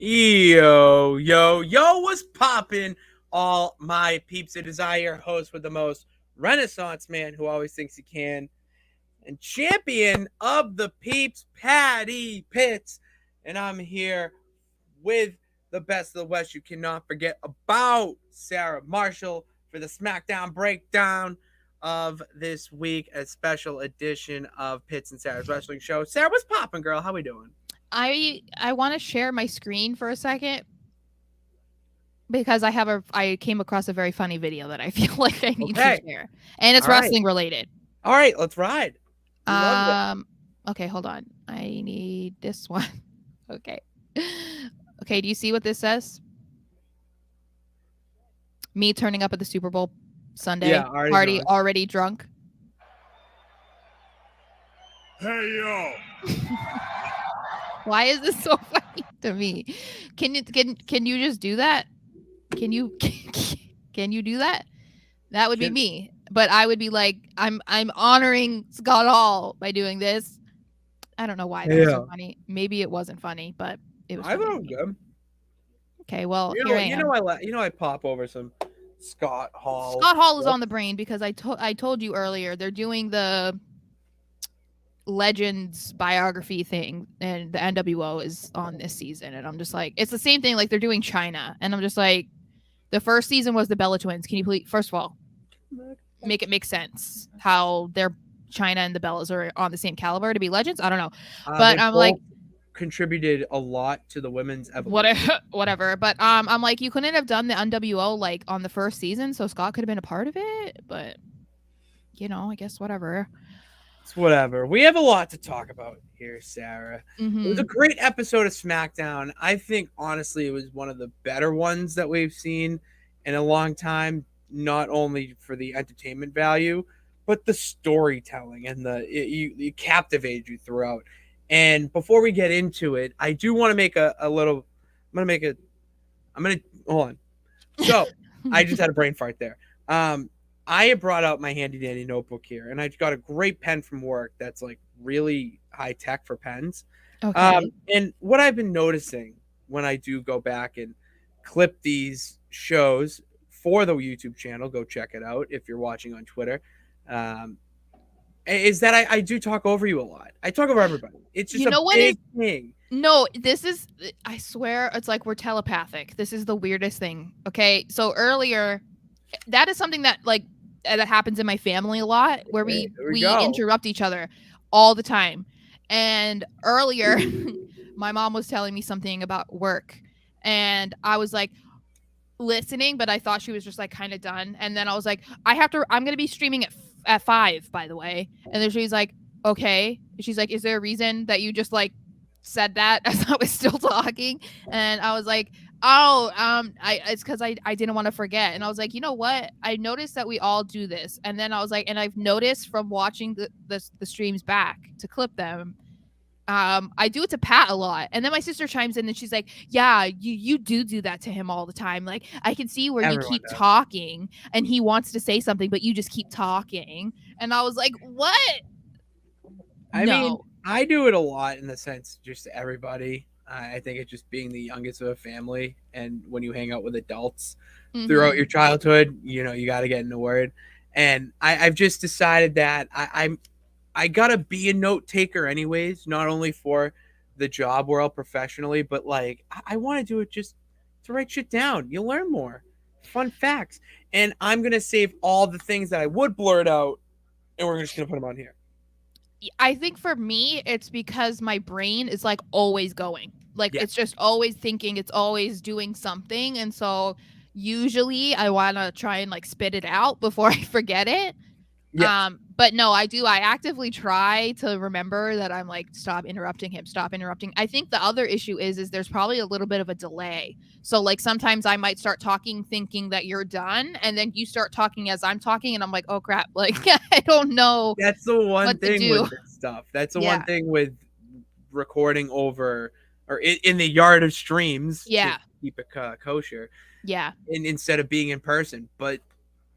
Yo, what's poppin'? All my peeps, it is I, your host with the most Renaissance man who always thinks he can, and champion of the peeps, Patty Pitts. And I'm here with the best of the West. You cannot forget about Sara Marshall for the SmackDown breakdown of this week, a special edition of Pitts and Sarah's Wrestling Show. Sarah, what's poppin', girl? How we doing? I want to share my screen for a second because I came across a very funny video that I feel like I need to Okay. share. And it's All right. wrestling related. All right, let's ride. We love it. Okay, hold on. I need this one. Okay. Okay, do you see what this says? Me turning up at the Super Bowl Sunday Yeah, already party drunk. already drunk. Hey yo! Why is this so funny to me? Can you just do that? Can you can you do that? That would be me. But I would be like, I'm honoring Scott Hall by doing this. I don't know why that was so funny. Maybe it wasn't funny, but it was I funny. thought to it was me. good. Okay, well, You here know, I you am. know, I pop over some Scott Hall. Scott Hall is on the brain because I told you earlier they're doing the Legends biography thing, and the NWO is on this season, and I'm just like, it's the same thing. Like they're doing China, and I'm just like, the first season was the Bella Twins. Can you please, first of all, make it make sense how they're China and the Bellas are on the same caliber to be legends? I don't know, but I'm like, contributed a lot to the women's evolution. whatever. But I'm like, you couldn't have done the NWO like on the first season, so Scott could have been a part of it. But I guess whatever. It's whatever. We have a lot to talk about here, Sarah. It was a Mm-hmm. great episode of SmackDown. I think honestly, it was one of the better ones that we've seen in a long time. Not only for the entertainment value, but the storytelling and you captivated you throughout. And before we get into it, I do want to make a little. I'm gonna hold on. So I just had a brain fart there. I had brought out my handy dandy notebook here, and I got a great pen from work that's like really high tech for pens. Okay. And what I've been noticing when I do go back and clip these shows for the YouTube channel, go check it out if you're watching on Twitter. Um, is that I do talk over you a lot. I talk over everybody. It's just You know a what big is thing. No, this is, I swear, it's like we're telepathic. This is the weirdest thing. Okay. So earlier, that is something that that happens in my family a lot where There we we go. interrupt each other all the time. And earlier, my mom was telling me something about work, and I was like listening, but I thought she was just like kind of done. And then I was like, I'm going to be streaming at 5, by the way. And then she's like, okay. She's like, is there a reason that you just like said that as I was still talking? And I was like, oh, it's because I didn't want to forget. And I was like, you know what? I noticed that we all do this. And then I was like, and I've noticed from watching the streams back to clip them, I do it to Pat a lot. And then my sister chimes in and she's like, yeah, you do that to him all the time. Like I can see where Everyone you keep does. talking and he wants to say something, but you just keep talking. And I was like, what? I No. mean, I do it a lot in the sense just to everybody. I think it's just being the youngest of a family, and when you hang out with adults throughout your childhood, you got to get in the word. And I've just decided that I gotta be a note taker anyways, not only for the job world professionally, but like I want to do it just to write shit down. You learn more, fun facts, and I'm gonna save all the things that I would blurt out, and we're just gonna put them on here. I think for me, it's because my brain is like always going. Like Yeah. it's just always thinking, it's always doing something. And so usually I want to try and like spit it out before I forget it. Yes. But no, I actively try to remember that I'm like, stop interrupting him, stop interrupting. I think the other issue is there's probably a little bit of a delay. So like sometimes I might start talking thinking that you're done, and then you start talking as I'm talking, and I'm like, oh crap, like I don't know That's the one what to thing do. with this stuff. That's the one Yeah. thing with recording over or in the yard of streams Yeah. to keep it kosher, Yeah. and instead of being in person. But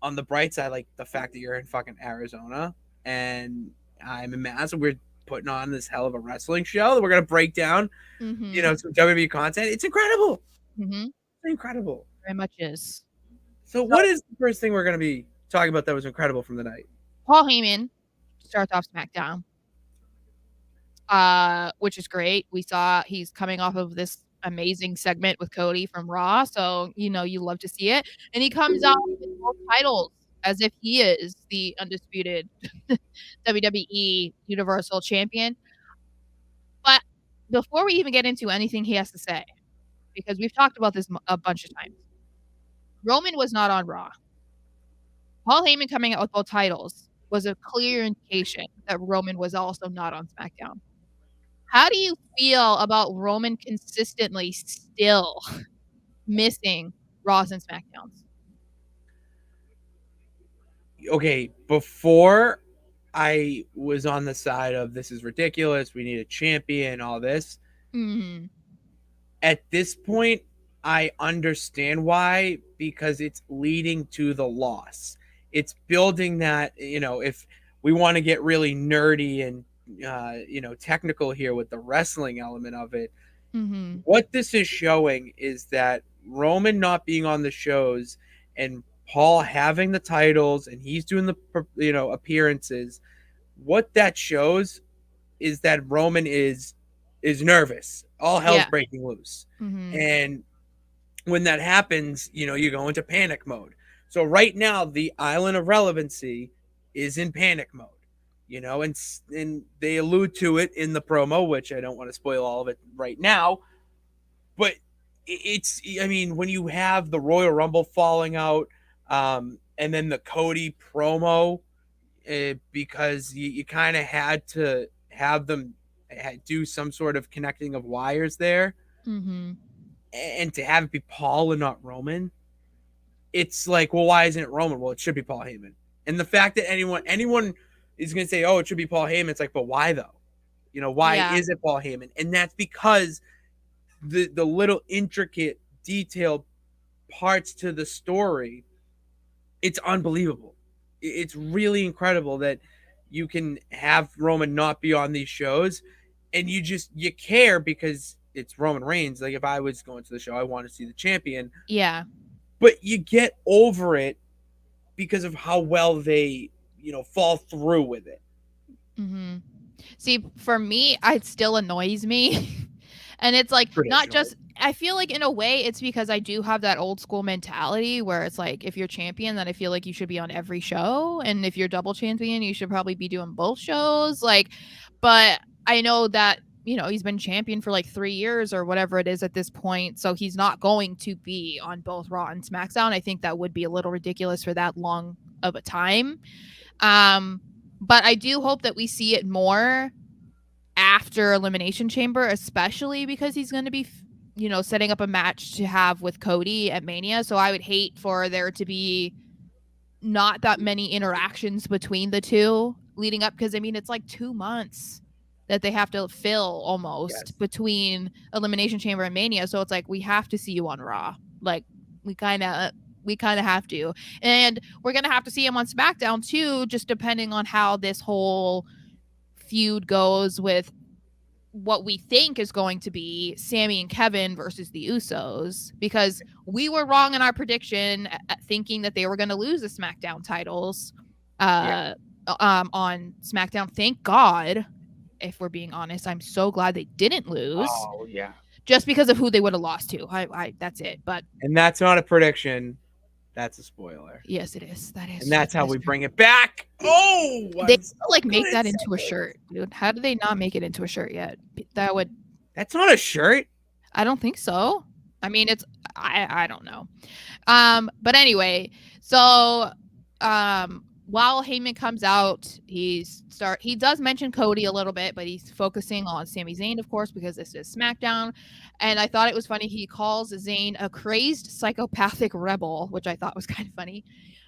on the bright side, like the fact that you're in fucking Arizona and I'm in Mass, we're putting on this hell of a wrestling show that we're gonna break down, Mm-hmm. some WWE content. It's incredible. Mm-hmm. It's incredible. Very much is. So, So what is the first thing we're gonna be talking about that was incredible from the night? Paul Heyman starts off SmackDown, which is great. We saw he's coming off of this amazing segment with Cody from Raw, so you love to see it. And he comes out with both titles as if he is the undisputed WWE Universal Champion. But before we even get into anything he has to say, because we've talked about this a bunch of times, Roman was not on Raw. Paul Heyman coming out with both titles was a clear indication that Roman was also not on SmackDown. How do you feel about Roman consistently still missing Raws and SmackDowns? Okay, before I was on the side of this is ridiculous, we need a champion, all this. Mhm. At this point, I understand why, because it's leading to the loss. It's building that, if we want to get really nerdy and technical here with the wrestling element of it, Mhm. what this is showing is that Roman not being on the shows and Paul having the titles and he's doing the appearances, what that shows is that Roman is nervous. All hell's Yeah. breaking loose. Mhm. And when that happens, you go into panic mode. So right now the island of relevancy is in panic mode. And they allude to it in the promo, which I don't want to spoil all of it right now, but when you have the Royal Rumble falling out, and then the Cody promo, because you kind of had to have them do some sort of connecting of wires there, Mhm. and to have it be Paul and not Roman, it's like, well, why isn't it Roman? Well, it should be Paul Heyman. And the fact that anyone is going to say, oh, it should be Paul Heyman, it's like, but why though? Why Yeah. is it Paul Heyman? And that's because the little intricate, detailed parts to the story, it's unbelievable. It's really incredible that you can have Roman not be on these shows, and you care because it's Roman Reigns. Like, if I was going to the show, I want to see the champion, Yeah. but you get over it because of how well they fall through with it. Mhm. See, for me, it still annoys me. And it's like not just I feel like in a way it's because I do have that old school mentality where it's like if you're champion, then I feel like you should be on every show, and if you're double champion, you should probably be doing both shows. But I know that he's been champion for like 3 years or whatever it is at this point, so he's not going to be on both Raw and SmackDown. I think that would be a little ridiculous for that long of a time. But I do hope that we see it more after Elimination Chamber, especially because he's going to be, setting up a match to have with Cody at Mania. So I would hate for there to be not that many interactions between the two leading up, because it's like 2 months that they have to fill almost between Elimination Chamber and Mania. So it's like, we have to see you on Raw. Like, we kind of have to. And we're going to have to see him on SmackDown too, just depending on how this whole feud goes with what we think is going to be Sami and Kevin versus the Usos, because we were wrong in our prediction thinking that they were going to lose the SmackDown titles on SmackDown. Thank God, if we're being honest, I'm so glad they didn't lose. Oh yeah, just because of who they would have lost to. That's it. And that's not a prediction. That's a spoiler. Yes, it is. That is. And that's how we bring it back. Oh, they make that into a shirt, dude. How did they not make it into a shirt yet? That's not a shirt. I don't think so. It's I don't know. But anyway, so while Heyman comes out, he does mention Cody a little bit, but he's focusing on Sami Zayn, of course, because this is SmackDown. And I thought it was funny. He calls Zayn a crazed psychopathic rebel, which I thought was kind of funny.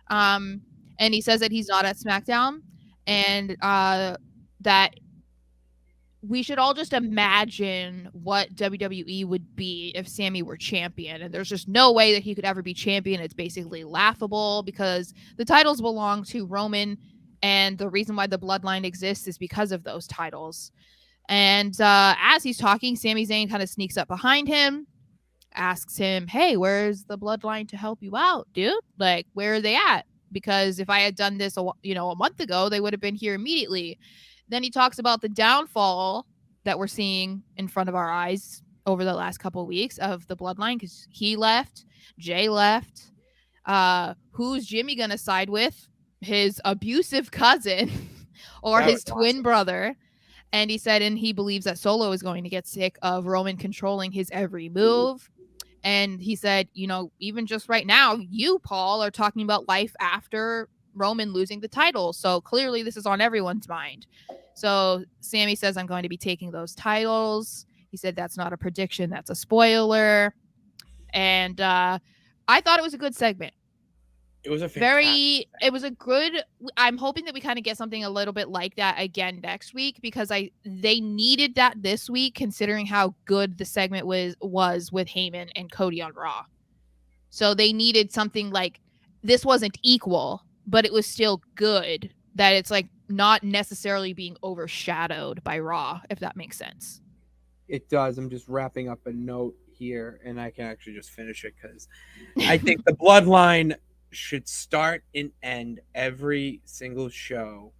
And he says that he's not at SmackDown, and that we should all just imagine what WWE would be if Sami were champion. And there's just no way that he could ever be champion. It's basically laughable because the titles belong to Roman And the reason why the bloodline exists is because of those titles. And as he's talking, Sami Zayn kind of sneaks up behind him, asks him, "Hey, where's the bloodline to help you out, dude? Like, where are they at? Because if I had done this, a month ago, they would have been here immediately." Then he talks about the downfall that we're seeing in front of our eyes over the last couple of weeks of the bloodline, because he left, Jay left. Who's Jimmy gonna side with? His abusive cousin or That his was twin awesome. brother. And he said, and he believes that Solo is going to get sick of Roman controlling his every move. And he said, even just right now, you, Paul, are talking about life after Roman losing the title. So clearly this is on everyone's mind. So Sami says, I'm going to be taking those titles. He said, that's not a prediction, that's a spoiler. And I thought it was a good segment. It was a fantastic. It was a good. I'm hoping that we kind of get something a little bit like that again next week, because they needed that this week, considering how good the segment was with Heyman and Cody on Raw. So they needed something like this. Wasn't equal, but it was still good. That it's like not necessarily being overshadowed by Raw, if that makes sense. It does. I'm just wrapping up a note here, and I can actually just finish it because I think the bloodline should start and end every single show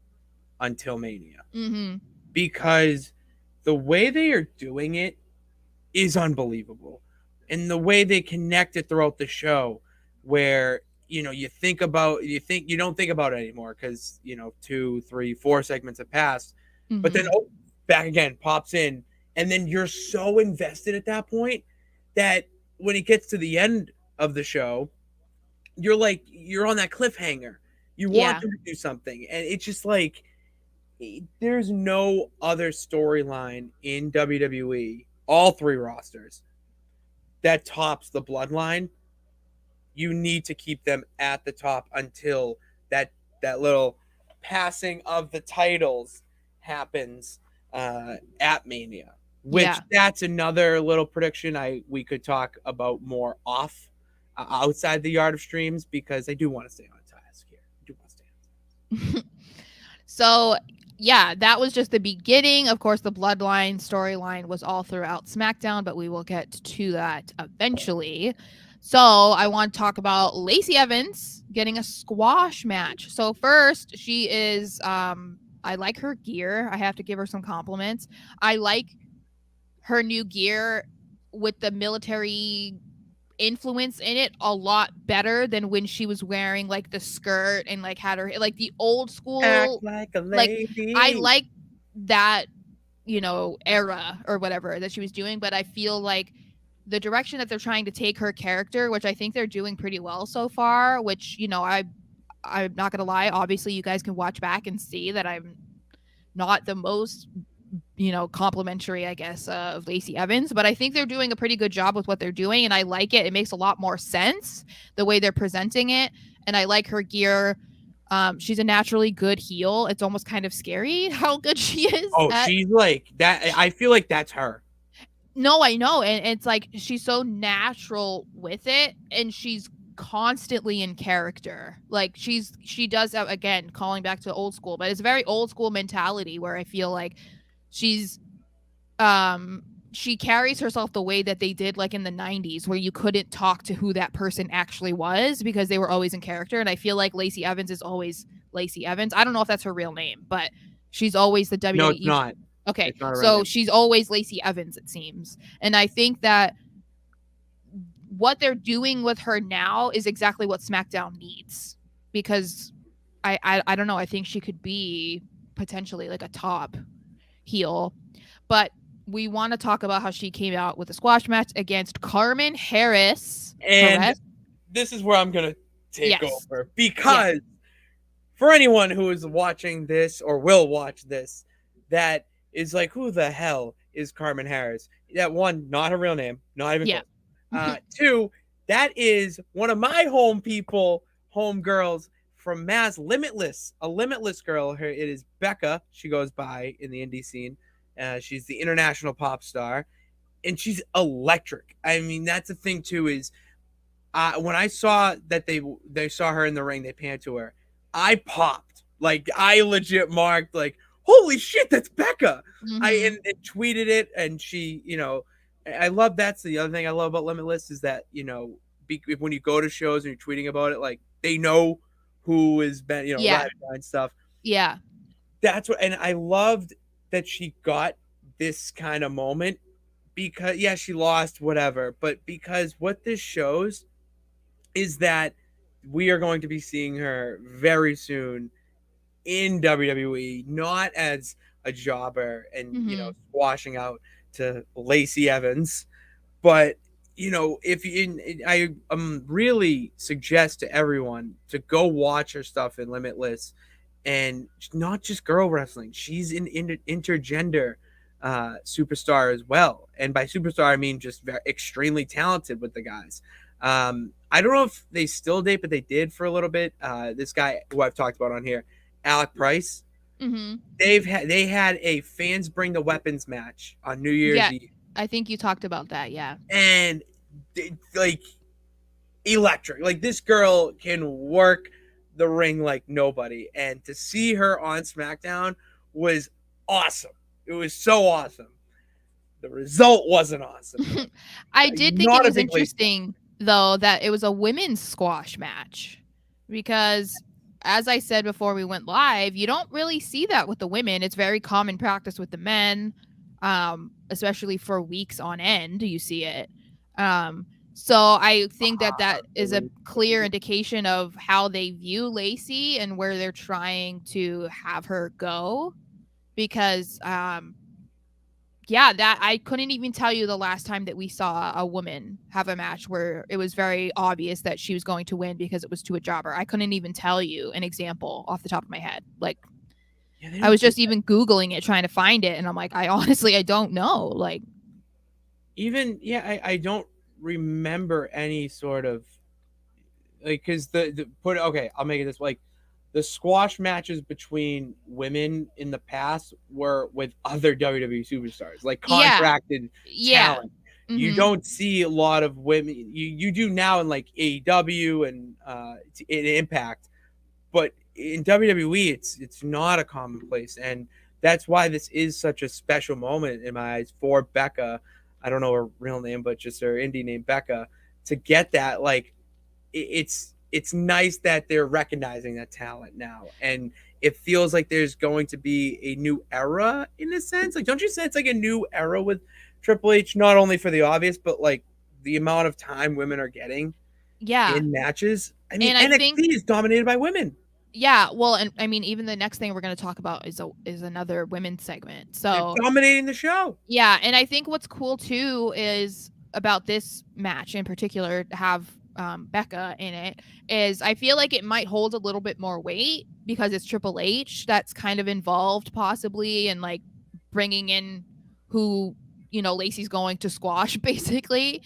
until Mania. Mm-hmm. Because the way they are doing it is unbelievable. And the way they connect it throughout the show, where you don't think about it anymore because 2, 3, 4 segments have passed. Mm-hmm. But then back again pops in, and then you're so invested at that point that when it gets to the end of the show, you're on that cliffhanger. You want them to do something, and it's just like there's no other storyline in WWE, all 3 rosters, that tops the bloodline. You need to keep them at the top until that little passing of the titles happens at Mania. Which that's another little prediction we could talk about more off outside the Yard of Streams, because I do want to stay on task here. I do want to stay on task. So yeah, that was just the beginning. Of course, the bloodline storyline was all throughout SmackDown, but we will get to that eventually. So I want to talk about Lacey Evans getting a squash match. So first, she is I like her gear. I have to give her some compliments. I like her new gear with the military influence in it a lot better than when she was wearing like the skirt and like had her like the old school. Act like a lady. I like that era or whatever that she was doing, but I feel like the direction that they're trying to take her character, which I think they're doing pretty well so far, which I'm not gonna lie, obviously you guys can watch back and see that I'm not the most complimentary, I guess, of Lacey Evans, but I think they're doing a pretty good job with what they're doing, and I like it. It makes a lot more sense the way they're presenting it, and I like her gear. She's a naturally good heel. It's almost kind of scary how good she is. She's like that. I feel like that's her. No, I know, and it's like she's so natural with it, and she's constantly in character. Like she does have, again, calling back to old school, but it's a very old school mentality where I feel like she's she carries herself the way that they did like in the 90s, where you couldn't talk to who that person actually was because they were always in character. And I feel like Lacey Evans is always Lacey Evans. I don't know if that's her real name, but she's always the WWE. No, it's not. Okay, it's not so she's always Lacey Evans, it seems. And I think that what they're doing with her now is exactly what SmackDown needs, because I don't know, I think she could be potentially like a top heel. But we want to talk about how she came out with a squash match against Carmen Harris. And correct? This is where I'm going to take over, because for anyone who is watching this or will watch this, that is like, who the hell is Carmen Harris? That one, not her real name, not even close. 2, that is one of my home girls from Mass Limitless, a Limitless girl. It is Becca. She goes by in the indie scene. She's the international pop star, and she's electric. I mean, that's the thing too, is when I saw that they saw her in the ring, they panned to her, I popped Like I legit marked like, holy shit, that's Becca. Mm-hmm. And tweeted it, and she, I love that's the other thing I love about Limitless is that when you go to shows and you're tweeting about it, like they know who has been Yeah. live and stuff. Yeah. That's what, and I loved that she got this kind of moment because she lost whatever, but because what this shows is that we are going to be seeing her very soon in WWE, not as a jobber and Mm-hmm. squashing out to Lacey Evans, but if I really suggest to everyone to go watch her stuff in Limitless, and not just girl wrestling. She's an intergender superstar as well, and by superstar I mean just extremely talented with the guys. I don't know if they still date, but they did for a little bit. This guy who I've talked about on here, Alec Price. Mm-hmm. They had a fans bring the weapons match on New Year's Yeah. Eve, I think you talked about that. Yeah. and like electric. Like this girl can work the ring like nobody, and to see her on SmackDown was awesome. It was so awesome. The result wasn't awesome. I did think it Not a was big Lacey interesting though that it was a women's squash match because as I said before we went live, you don't really see that with the women. It's very common practice with the men, especially for weeks on end. You see it. So I think that is a clear indication of how they view Lacey and where they're trying to have her go. Because that I couldn't even tell you the last time that we saw a woman have a match where it was very obvious that she was going to win because it was to a jobber. I couldn't even tell you an example off the top of my head. Like I was just even Googling it, trying to find it, and I'm like, I don't know. Like even I don't remember any sort of like because I'll make it this like the squash matches between women in the past were with other WWE superstars, like contracted talent. Mm-hmm. You don't see a lot of women. You do now in like AEW and in Impact, but in WWE, it's not a commonplace, and that's why this is such a special moment in my eyes for Becca. I don't know her real name, but just her indie name, Becca, to get that like it's nice that they're recognizing that talent now, and it feels like there's going to be a new era in a sense. Like, don't you sense like a new era with Triple H? Not only for the obvious, but like the amount of time women are getting in matches. I mean, and NXT is dominated by women. Yeah, well, and I mean, even the next thing we're going to talk about is another women's segment. So they're dominating the show. Yeah, and I think what's cool too is about this match in particular to have Becca in it is I feel like it might hold a little bit more weight because it's Triple H that's kind of involved possibly and like bringing in who Lacey's going to squash basically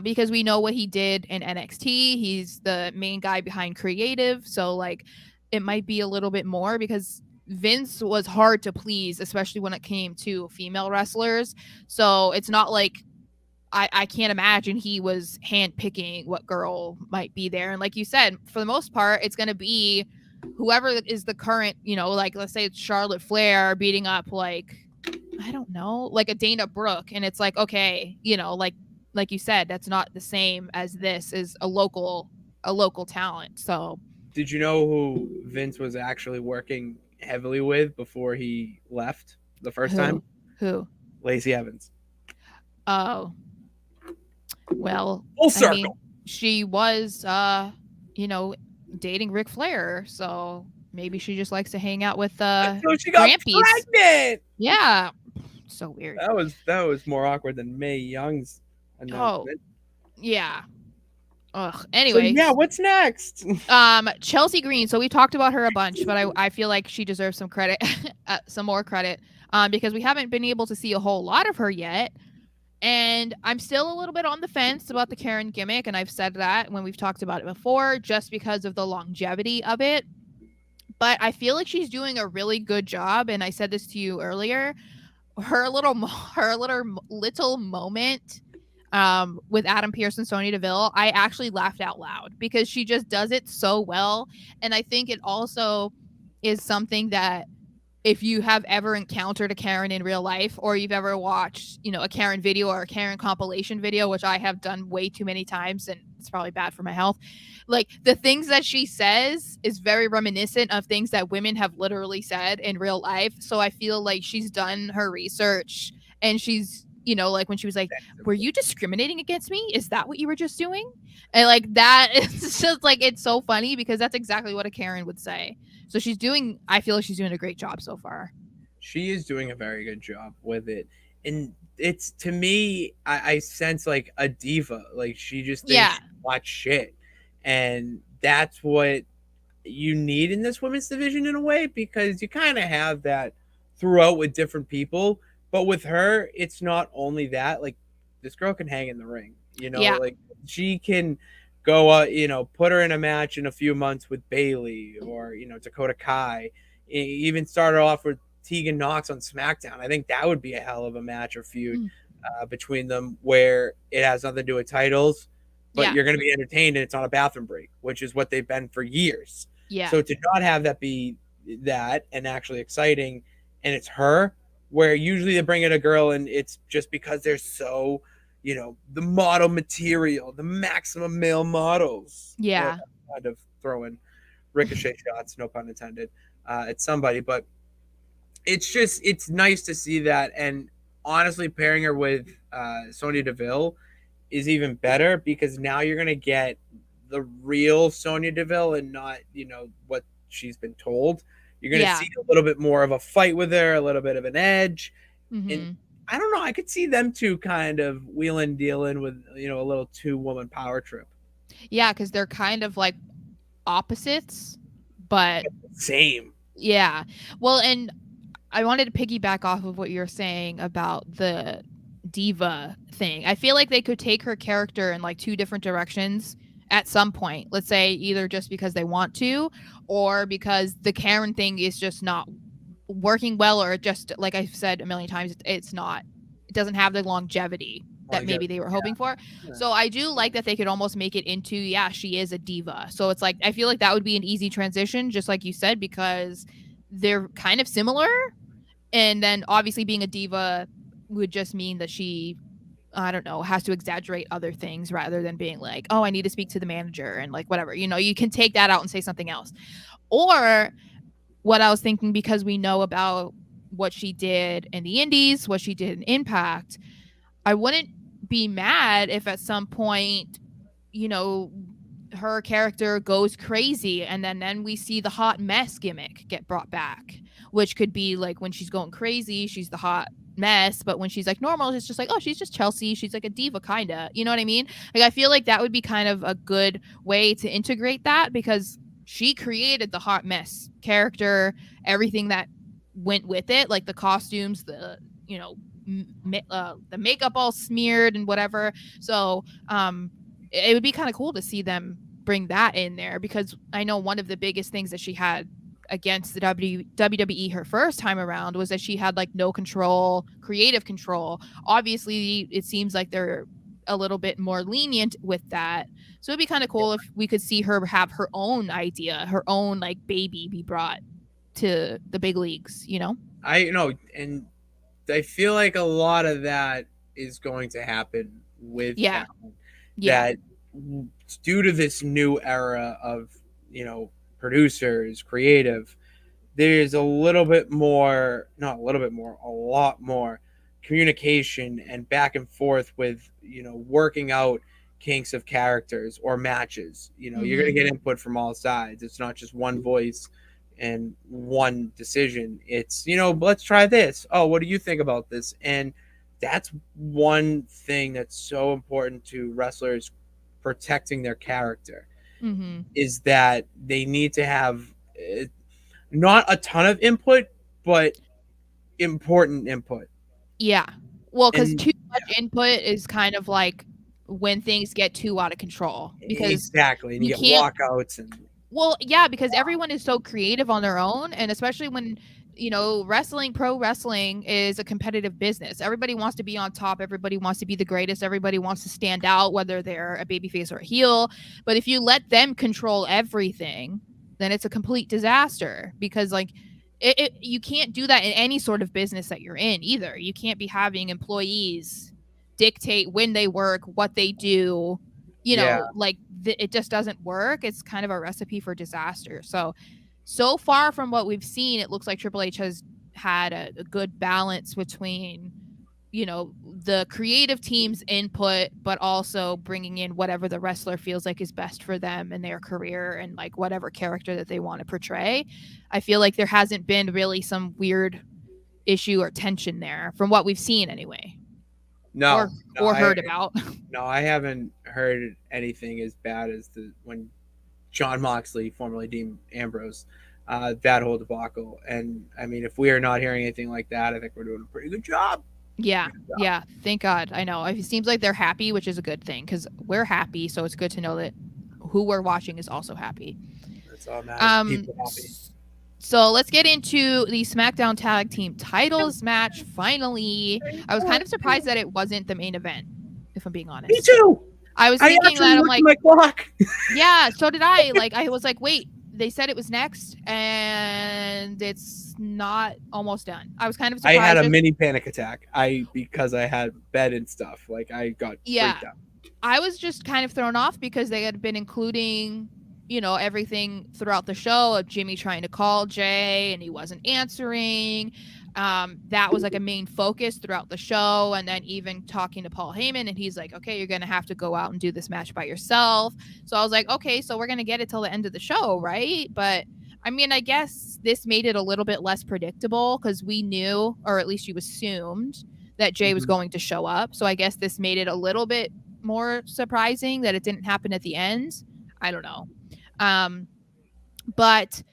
because we know what he did in NXT. He's the main guy behind creative, so like it might be a little bit more because Vince was hard to please, especially when it came to female wrestlers. So it's not like I can't imagine he was handpicking what girl might be there. And like you said, for the most part, it's going to be whoever is the current, like let's say it's Charlotte Flair beating up like, I don't know, like a Dana Brooke. And it's like, okay, like you said, that's not the same as this is a local talent. So did you know who Vince was actually working heavily with before he left the first time? Who? Lacey Evans. Oh. Well, full circle. I mean, she was, dating Ric Flair, so maybe she just likes to hang out with so she got Grampies. Pregnant. Yeah, so weird. That was more awkward than Mae Young's announcement. Oh, yeah. Ugh. Anyway, so what's next? Chelsea Green. So we talked about her a bunch, but I feel like she deserves some credit, some more credit, because we haven't been able to see a whole lot of her yet. And I'm still a little bit on the fence about the Karen gimmick, and I've said that when we've talked about it before, just because of the longevity of it. But I feel like she's doing a really good job, and I said this to you earlier. Her little moment with Adam Pearce and Sonya Deville, I actually laughed out loud because she just does it so well, and I think it also is something that if you have ever encountered a Karen in real life, or you've ever watched, a Karen video or a Karen compilation video, which I have done way too many times and it's probably bad for my health. Like, the things that she says is very reminiscent of things that women have literally said in real life. So I feel like she's done her research, and she's, like when she was like, were you discriminating against me? Is that what you were just doing? And like that, it's just like, it's so funny because that's exactly what a Karen would say. So I feel like she's doing a great job so far. She is doing a very good job with it. And it's, to me, I sense like a diva. Like, she just thinks Yeah. she watch shit. And that's what you need in this women's division in a way, because you kind of have that throughout with different people. But with her, it's not only that. Like, this girl can hang in the ring. Yeah. Like, she can go, put her in a match in a few months with Bailey or, Dakota Kai. Even started off with Tegan Knox on SmackDown. I think that would be a hell of a match or feud between them, where it has nothing to do with titles, but you're going to be entertained and it's on a bathroom break, which is what they've been for years. Yeah. So to not have that be that and actually exciting, and it's her, where usually they bring in a girl and it's just because they're so, the model material, the maximum male models. Yeah. Kind of throwing ricochet shots, no pun intended, at somebody. But it's nice to see that. And honestly, pairing her with Sonya Deville is even better, because now you're going to get the real Sonya Deville and not, what she's been told. You're going to see a little bit more of a fight with her, a little bit of an edge. Mm-hmm. And I don't know, I could see them two kind of wheeling dealing with, a little 2-woman power trip. Yeah, because they're kind of like opposites, but same. Yeah. Well, and I wanted to piggyback off of what you're saying about the diva thing. I feel like they could take her character in like 2 different directions at some point. Let's say either just because they want to, or because the Karen thing is just not working well, or just, like I've said a million times, it doesn't have the longevity that maybe they were hoping for. Yeah. So I do like that they could almost make it into, she is a diva. So it's like, I feel like that would be an easy transition, just like you said, because they're kind of similar. And then obviously being a diva would just mean that she, I don't know, has to exaggerate other things rather than being like, oh, I need to speak to the manager and like whatever. You can take that out and say something else. Or what I was thinking, because we know about what she did in the Indies, what she did in Impact, I wouldn't be mad if at some point, her character goes crazy, and then we see the hot mess gimmick get brought back, which could be like when she's going crazy, she's the hot mess, but when she's like normal, it's just like, oh, she's just Chelsea, she's like a diva kind of, you know what I mean? Like, I feel like that would be kind of a good way to integrate that, because she created the hot mess character, everything that went with it, like the costumes, the the makeup all smeared and whatever. So it would be kind of cool to see them bring that in there, because I know one of the biggest things that she had against the WWE her first time around was that she had like no control, creative control. Obviously, it seems like they're a little bit more lenient with that. So it'd be kind of cool if we could see her have her own idea, her own like baby be brought to the big leagues, I know, and I feel like a lot of that is going to happen with Karen. That due to this new era of, producers, creative, there's a lot more communication and back and forth with, working out kinks of characters or matches. You're going to get input from all sides. It's not just one voice and one decision. It's, let's try this. Oh, what do you think about this? And that's one thing that's so important to wrestlers protecting their character, is that they need to have not a ton of input, but important input. Yeah. Well, because too much input is kind of like when things get too out of control. Because exactly. And you get walkouts and... Well, yeah, because everyone is so creative on their own, and especially when, pro wrestling is a competitive business. Everybody wants to be on top. Everybody wants to be the greatest. Everybody wants to stand out, whether they're a babyface or a heel. But if you let them control everything, then it's a complete disaster, because like you can't do that in any sort of business that you're in either. You can't be having employees dictate when they work, what they do, Yeah. like it just doesn't work. It's kind of a recipe for disaster. So far from what we've seen, it looks like Triple H has had a good balance between the creative team's input, but also bringing in whatever the wrestler feels like is best for them and their career, and like whatever character that they want to portray. I feel like there hasn't been really some weird issue or tension there from what we've seen anyway. No, or heard about. No, I haven't heard anything as bad as when John Moxley, formerly Dean Ambrose, that whole debacle. And I mean, if we are not hearing anything like that, I think we're doing a pretty good job. Yeah. Thank God. I know. It seems like they're happy, which is a good thing, because we're happy. So it's good to know that who we're watching is also happy. That's all that matters. People happy. So let's get into the SmackDown Tag Team Titles match. Finally, I was kind of surprised that it wasn't the main event, if I'm being honest. Me too. I was thinking that I'm like, my clock. Yeah, so did I. Like, I was like, wait, they said it was next, and it's not almost done. I was kind of surprised. I had a mini panic attack. Because I had bed and stuff. Like, I got freaked out. I was just kind of thrown off because they had been including, everything throughout the show of Jimmy trying to call Jay and he wasn't answering. That was like a main focus throughout the show. And then even talking to Paul Heyman, and he's like, okay, you're going to have to go out and do this match by yourself. So I was like, okay, so we're going to get it till the end of the show, right? But I mean, I guess this made it a little bit less predictable, because we knew, or at least you assumed, that Jay was going to show up. So I guess this made it a little bit more surprising that it didn't happen at the end. I don't know. But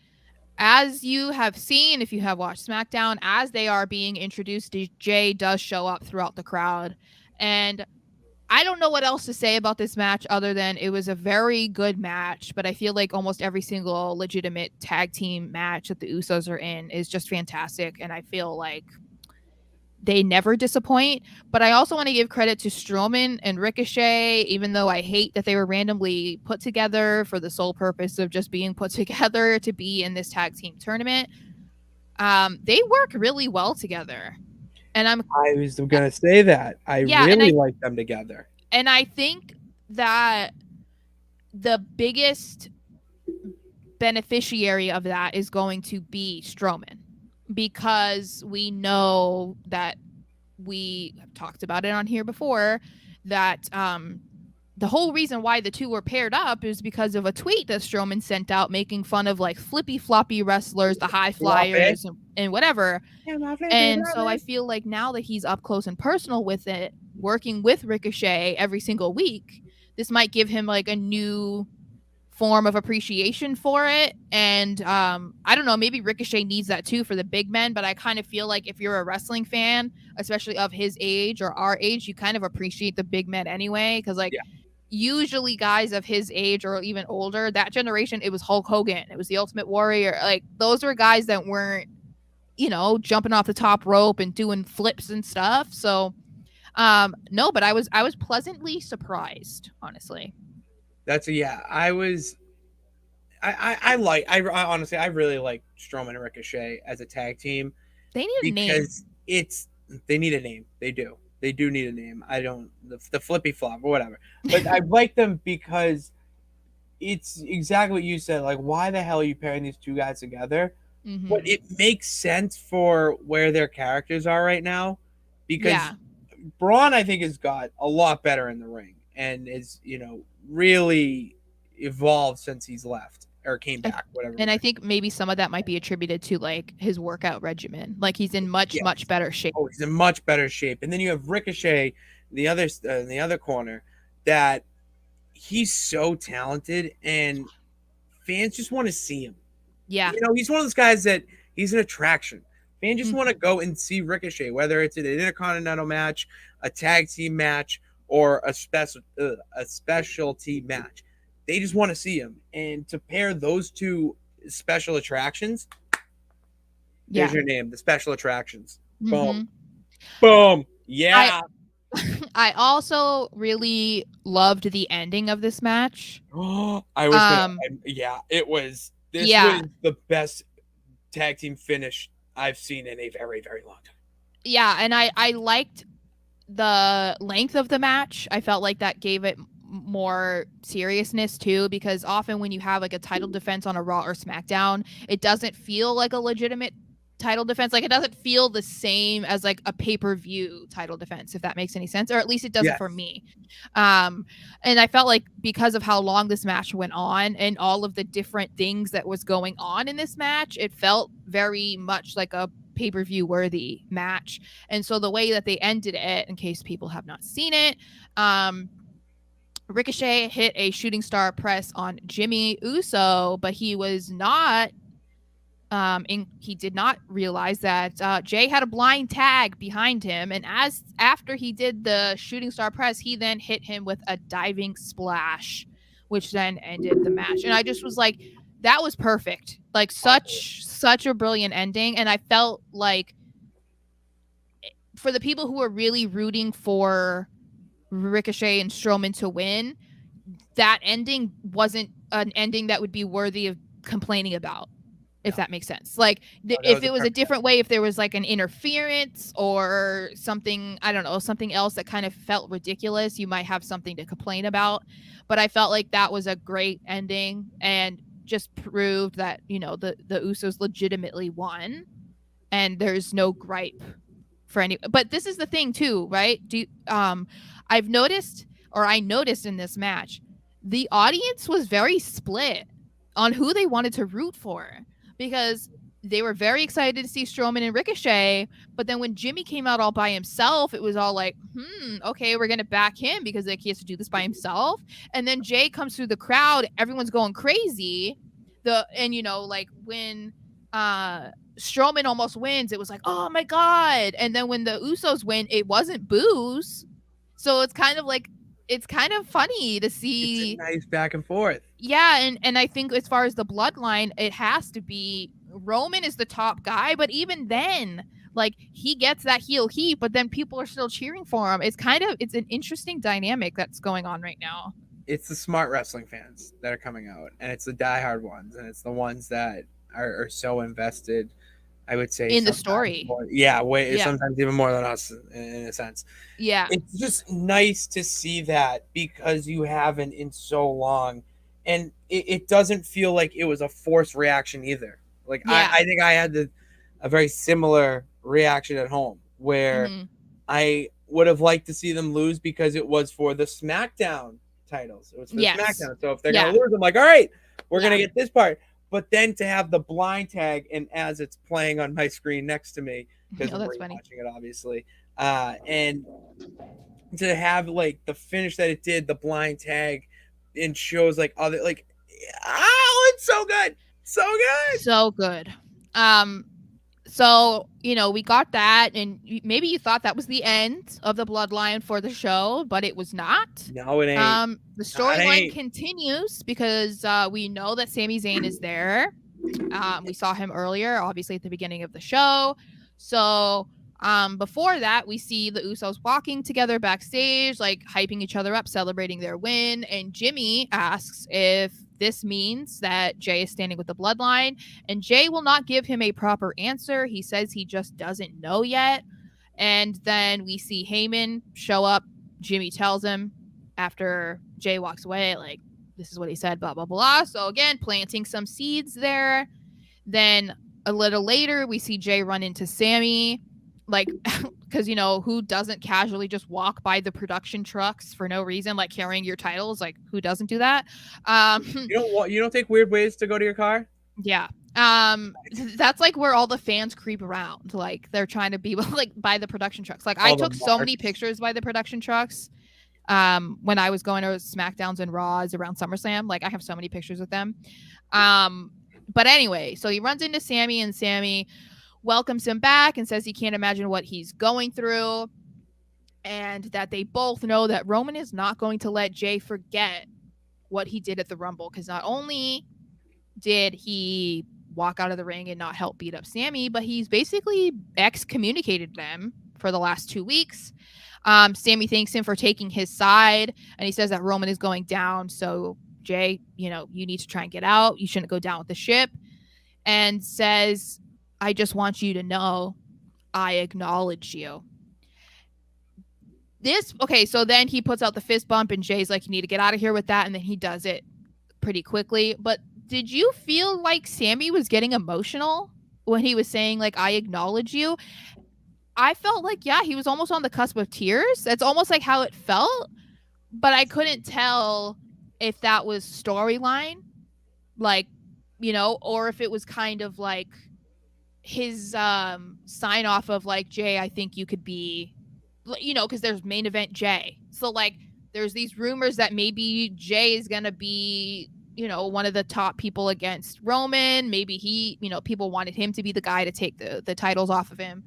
as you have seen, if you have watched SmackDown, as they are being introduced, Jay does show up throughout the crowd. And I don't know what else to say about this match other than it was a very good match. But I feel like almost every single legitimate tag team match that the Usos are in is just fantastic. And I feel like they never disappoint. But I also want to give credit to Strowman and Ricochet, even though I hate that they were randomly put together for the sole purpose of just being put together to be in this tag team tournament. They work really well together. And I was going to say that. I really like them together. And I think that the biggest beneficiary of that is going to be Strowman, because we know that we have talked about it on here before, that the whole reason why the two were paired up is because of a tweet that Strowman sent out making fun of like flippy floppy wrestlers, the high flyers and whatever. And so I feel like now that he's up close and personal with it, working with Ricochet every single week, this might give him like a new form of appreciation for it. And I don't know, maybe Ricochet needs that too for the big men, but I kind of feel like if you're a wrestling fan, especially of his age or our age, you kind of appreciate the big men anyway, because usually guys of his age or even older, that generation, it was Hulk Hogan, it was the Ultimate Warrior, like those were guys that weren't jumping off the top rope and doing flips and stuff. So no, but I was pleasantly surprised, honestly. I honestly, I really like Strowman and Ricochet as a tag team. They need a name. They need a name. They do need a name. I don't, the flippy flop or whatever, but I like them because it's exactly what you said. Like, why the hell are you pairing these two guys together? Mm-hmm. But it makes sense for where their characters are right now, because Braun, I think, has got a lot better in the ring and is, really evolved since he's left or came back, whatever. And I think maybe some of that might be attributed to like his workout regimen. Like he's in much better shape. Oh, he's in much better shape. And then you have Ricochet, in the other corner, that he's so talented and fans just want to see him. Yeah. He's one of those guys that he's an attraction. Fans just want to go and see Ricochet, whether it's in an Intercontinental match, a tag team match, or a specialty match. They just want to see him. And to pair those two special attractions, there's your name, the special attractions. Boom. Boom. Yeah. I also really loved the ending of this match. It was This was the best tag team finish I've seen in a very, very long time. Yeah, and I liked the length of the match. I felt like that gave it more seriousness too, because often when you have like a title defense on a Raw or SmackDown, it doesn't feel like a legitimate title defense. Like it doesn't feel the same as like a pay-per-view title defense, if that makes any sense, or at least it doesn't for me. And I felt like because of how long this match went on and all of the different things that was going on in this match, it felt very much like a pay-per-view worthy match. And so the way that they ended it, in case people have not seen it, Ricochet hit a shooting star press on Jimmy Uso, but he was not he did not realize that Jay had a blind tag behind him, and after he did the shooting star press, he then hit him with a diving splash, which then ended the match. And I just was like, that was perfect. Like such a brilliant ending. And I felt like for the people who were really rooting for Ricochet and Strowman to win, that ending wasn't an ending that would be worthy of complaining about, if that makes sense. Like if it was a different way, if there was like an interference or something, I don't know, something else that kind of felt ridiculous, you might have something to complain about. But I felt like that was a great ending and just proved that, you know, the Usos legitimately won and there's no gripe for any. But this is the thing too, right? I noticed in this match, the audience was very split on who they wanted to root for, because they were very excited to see Strowman and Ricochet, but then when Jimmy came out all by himself, it was all like, okay, we're gonna back him because like he has to do this by himself. And then Jay comes through the crowd, everyone's going crazy. And you know, like when Strowman almost wins, it was like, oh my god. And then when the Usos win, it wasn't boos. So it's kind of funny to see. It's a nice back and forth. Yeah, and I think as far as the bloodline, it has to be Roman is the top guy, but even then, like he gets that heel heat, but then people are still cheering for him. It's an interesting dynamic that's going on right now. It's the smart wrestling fans that are coming out, and it's the diehard ones, and it's the ones that are so invested, I would say, in the story. Sometimes even more than us in a sense. Yeah. It's just nice to see that because you haven't in so long, and it doesn't feel like it was a forced reaction either. Like I think I had a very similar reaction at home where I would have liked to see them lose because it was for the SmackDown titles. It was for SmackDown. So if they're going to lose, I'm like, all right, we're going to get this part. But then to have the blind tag, and as it's playing on my screen next to me, because I'm watching it, obviously, and to have like the finish that it did, the blind tag, and shows like other like, it's so good, so good. So, you know, we got that, and maybe you thought that was the end of the bloodline for the show, but it was not. No, it ain't. The storyline continues because we know that Sami Zayn is there. We saw him earlier, obviously at the beginning of the show. So before that, we see the Usos walking together backstage, like hyping each other up, celebrating their win. And Jimmy asks if this means that Jay is standing with the bloodline, and Jay will not give him a proper answer. He says he just doesn't know yet. And then we see Heyman show up. Jimmy tells him after Jay walks away, like, this is what he said, blah, blah, blah. So again, planting some seeds there. Then a little later, we see Jay run into Sami, like, because, you know, who doesn't casually just walk by the production trucks for no reason, like carrying your titles? Like, who doesn't do that? You don't take weird ways to go to your car? Yeah. That's like where all the fans creep around. Like, they're trying to be like by the production trucks. Like, I took so many pictures by the production trucks when I was going to SmackDowns and Raws around SummerSlam. Like, I have so many pictures with them. But anyway, so he runs into Sami, and Sami welcomes him back and says he can't imagine what he's going through, and that they both know that Roman is not going to let Jay forget what he did at the Rumble, because not only did he walk out of the ring and not help beat up Sami, but he's basically excommunicated them for the last 2 weeks. Sami thanks him for taking his side, and he says that Roman is going down, so Jay, you need to try and get out. You shouldn't go down with the ship. And says, I just want you to know I acknowledge you. So then he puts out the fist bump and Jay's like, you need to get out of here with that. And then he does it pretty quickly. But did you feel like Sammy was getting emotional when he was saying, like, I acknowledge you? I felt like, yeah, he was almost on the cusp of tears. That's almost like how it felt. But I couldn't tell if that was storyline, like, or if it was kind of like his sign off of like, Jay, I think you could be, because there's main event Jay. So like there's these rumors that maybe Jay is going to be, one of the top people against Roman. Maybe he, people wanted him to be the guy to take the titles off of him.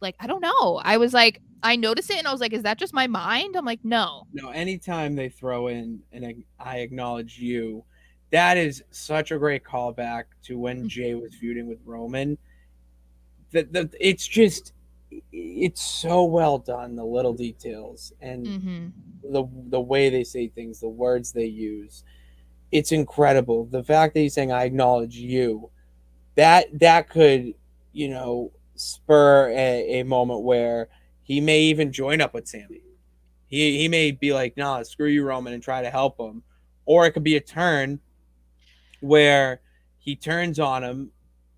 Like, I don't know. I was like, I noticed it and I was like, is that just my mind? I'm like, no. No, anytime they throw in an I acknowledge you, that is such a great callback to when Jay was feuding with Roman. It's just, it's so well done, the little details and the way they say things, the words they use. It's incredible. The fact that he's saying I acknowledge you, that could, spur a moment where he may even join up with Sammy. He may be like, nah, screw you, Roman, and try to help him. Or it could be a turn where he turns on him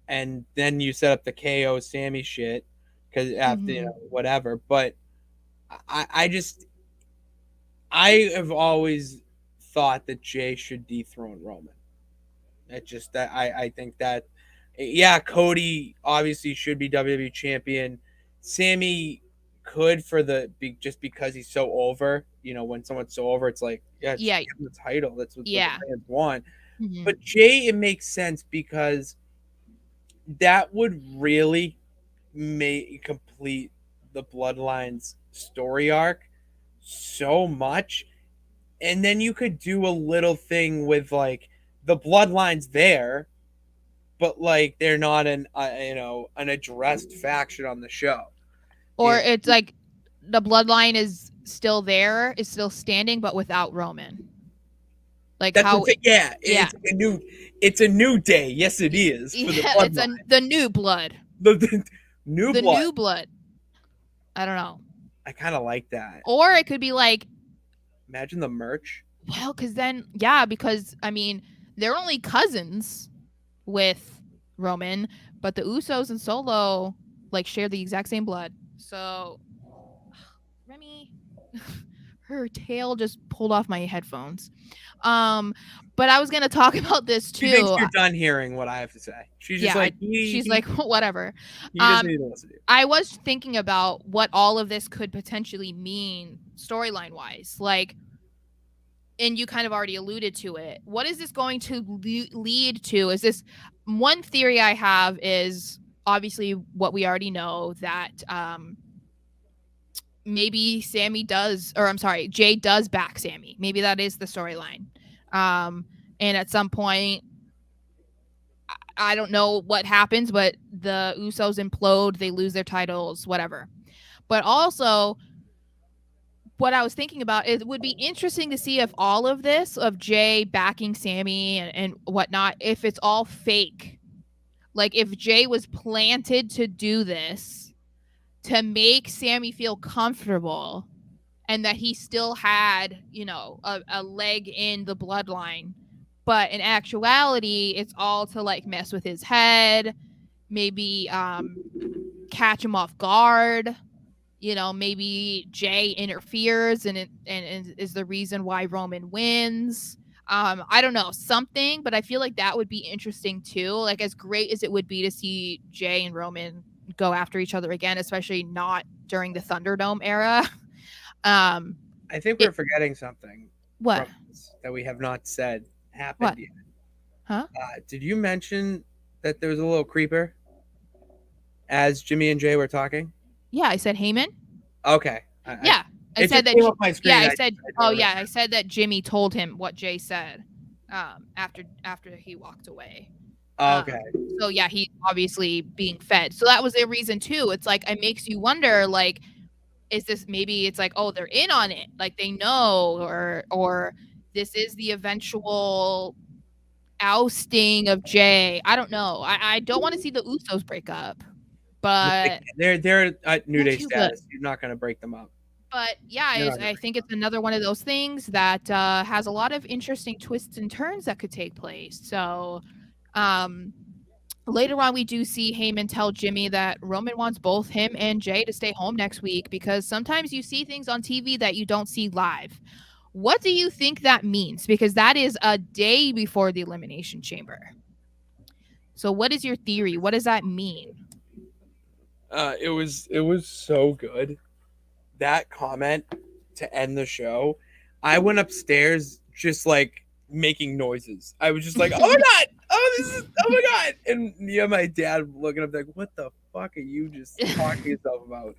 and then you set up the KO Sammy shit because after whatever. But I have always thought that Jay should dethrone Roman. It's just that I think that, yeah, Cody obviously should be WWE champion. Sammy could just because he's so over. When someone's so over, it's like, yeah, just give him the title. That's what the fans want. But Jay, it makes sense because that would really complete the Bloodlines story arc so much. And then you could do a little thing with like the Bloodlines there, but like they're not an addressed faction on the show. Or it's like the Bloodline is still there, is still standing, but without Roman. Like that's how? It's a new day. Yes, it is. For the Bloodline. It's the new blood. The new blood. I don't know. I kind of like that. Or it could be like, imagine the merch. Well, because I mean, they're only cousins with Roman, but the Usos and Solo like share the exact same blood. So Remy, her tail just pulled off my headphones. But I was gonna talk about this too. She thinks you're done hearing what I have to say. She's just she's like, whatever. He doesn't need to listen to you. I was thinking about what all of this could potentially mean storyline wise, like, and you kind of already alluded to it. What is this going to lead to? Is this one theory I have is obviously what we already know, that maybe Jay does back Sammy. Maybe that is the storyline. And at some point, I don't know what happens, but the Usos implode, they lose their titles, whatever. But also, what I was thinking about is it would be interesting to see if all of this, of Jay backing Sammy and whatnot, if it's all fake. Like if Jay was planted to do this to make Sammy feel comfortable and that he still had, a leg in the bloodline. But in actuality, it's all to like mess with his head, maybe catch him off guard. Maybe Jay interferes and is the reason why Roman wins. I don't know, something, but I feel like that would be interesting too. Like as great as it would be to see Jay and Roman go after each other again, especially not during the Thunderdome era. I think we're forgetting something. What? That we have not said happened yet. Huh? Did you mention that there was a little creeper as Jimmy and Jay were talking? Yeah, I said Heyman. Okay. I said that. I said that Jimmy told him what Jay said after he walked away. Okay. So yeah, he's obviously being fed. So that was a reason too. It's like it makes you wonder, like, is this maybe it's like, oh, they're in on it, like they know, or this is the eventual ousting of Jay. I don't know. I don't want to see the Usos break up, but They're at New they're Day too good. status. You're not going to break them up. But yeah, You're not gonna I think it's another one of those things that has a lot of interesting twists and turns that could take place. So later on, we do see Heyman tell Jimmy that Roman wants both him and Jay to stay home next week because sometimes you see things on TV that you don't see live. What do you think that means? Because that is a day before the Elimination Chamber. So what is your theory? What does that mean? It was so good. That comment to end the show, I went upstairs just like making noises. I was just like, "Oh my god! Oh my god!" And my dad looking up like, "What the fuck are you just talking to yourself about?"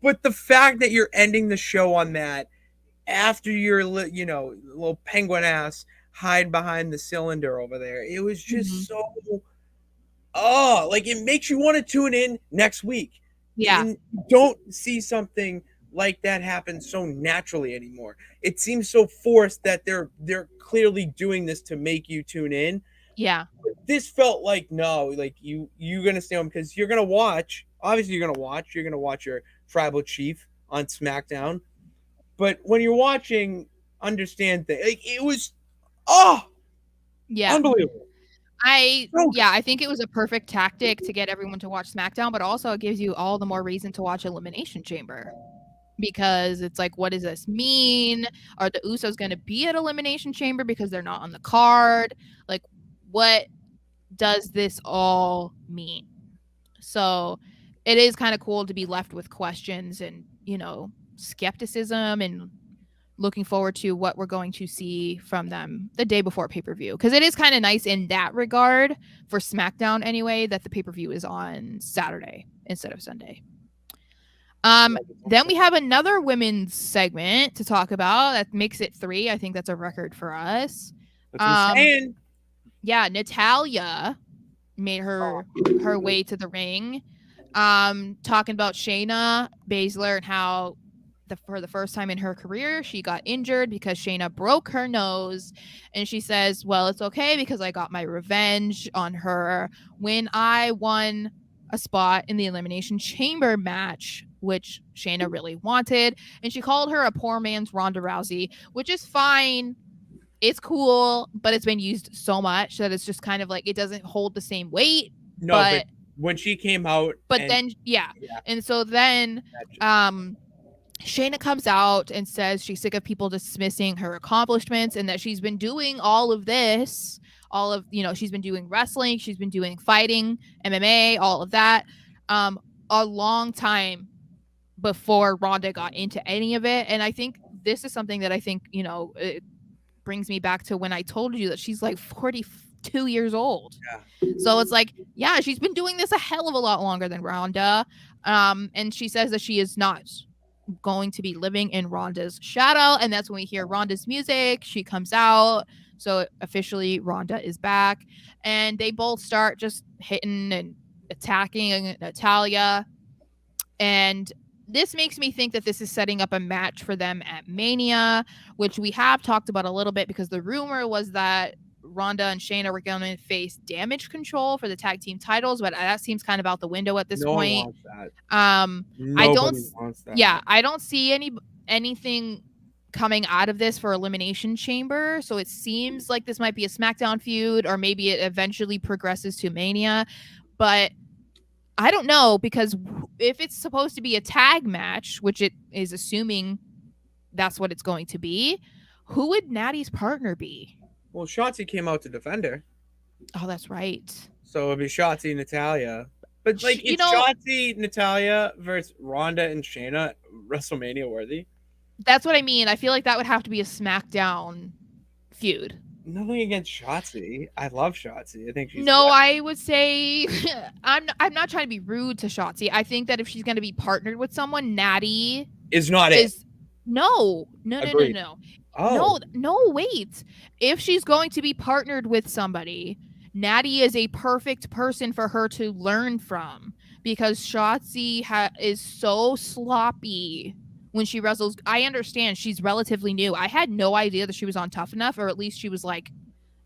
But the fact that you're ending the show on that after your little penguin ass hide behind the cylinder over there, it was just so like it makes you want to tune in next week. Yeah. And you don't see something like that happen so naturally anymore. It seems so forced that they're clearly doing this to make you tune in. Yeah. This felt like no, like you're gonna stay home because you're gonna watch. Obviously, you're gonna watch your tribal chief on SmackDown. But when you're watching, understand that like it was yeah. unbelievable. I think it was a perfect tactic to get everyone to watch SmackDown, but also it gives you all the more reason to watch Elimination Chamber. Because it's like, what does this mean? Are the Usos going to be at Elimination Chamber because they're not on the card? Like, what does this all mean? So it is kind of cool to be left with questions and, skepticism and looking forward to what we're going to see from them the day before pay-per-view. Because it is kind of nice in that regard for SmackDown anyway, that the pay-per-view is on Saturday instead of Sunday. Then we have another women's segment to talk about that makes it 3. I think that's a record for us. That's what I'm saying. Yeah, Natalya made her way to the ring, talking about Shayna Baszler and how for the first time in her career she got injured because Shayna broke her nose, and she says, well, it's okay because I got my revenge on her when I won a spot in the Elimination Chamber match, which Shayna really wanted, and she called her a poor man's Ronda Rousey, which is fine. It's cool, but it's been used so much that it's just kind of like it doesn't hold the same weight. No, but when she came out, and so then Shayna comes out and says she's sick of people dismissing her accomplishments and that she's been doing all of this, she's been doing wrestling, she's been doing fighting, MMA, all of that, a long time before Ronda got into any of it. And I think this is something that I think, it brings me back to when I told you that she's like 42 years old. Yeah. So it's like, yeah, she's been doing this a hell of a lot longer than Ronda. And she says that she is not going to be living in Ronda's shadow. And that's when we hear Ronda's music. She comes out. So officially Ronda is back. And they both start just hitting and attacking Natalya. And this makes me think that this is setting up a match for them at Mania, which we have talked about a little bit because the rumor was that Ronda and Shayna were going to face Damage Control for the tag team titles, but that seems kind of out the window at this point. One wants that. Nobody wants that. Yeah, I don't see anything coming out of this for Elimination Chamber, so it seems like this might be a SmackDown feud, or maybe it eventually progresses to Mania, but I don't know, because if it's supposed to be a tag match, which it is assuming that's what it's going to be, who would Natty's partner be? Well, Shotzi came out to defend her. Oh, that's right. So it'd be Shotzi and Natalya. But like, it's Shotzi, Natalya versus Ronda and Shayna WrestleMania worthy. That's what I mean. I feel like that would have to be a SmackDown feud. Nothing against Shotzi. I love Shotzi. I think she's I would say I'm not trying to be rude to Shotzi. I think that if she's going to be partnered with someone, Natty is not it. No. Oh. No, wait. If she's going to be partnered with somebody, Natty is a perfect person for her to learn from, because Shotzi is so sloppy when she wrestles. I understand she's relatively new. I had no idea that she was on Tough Enough, or at least she was like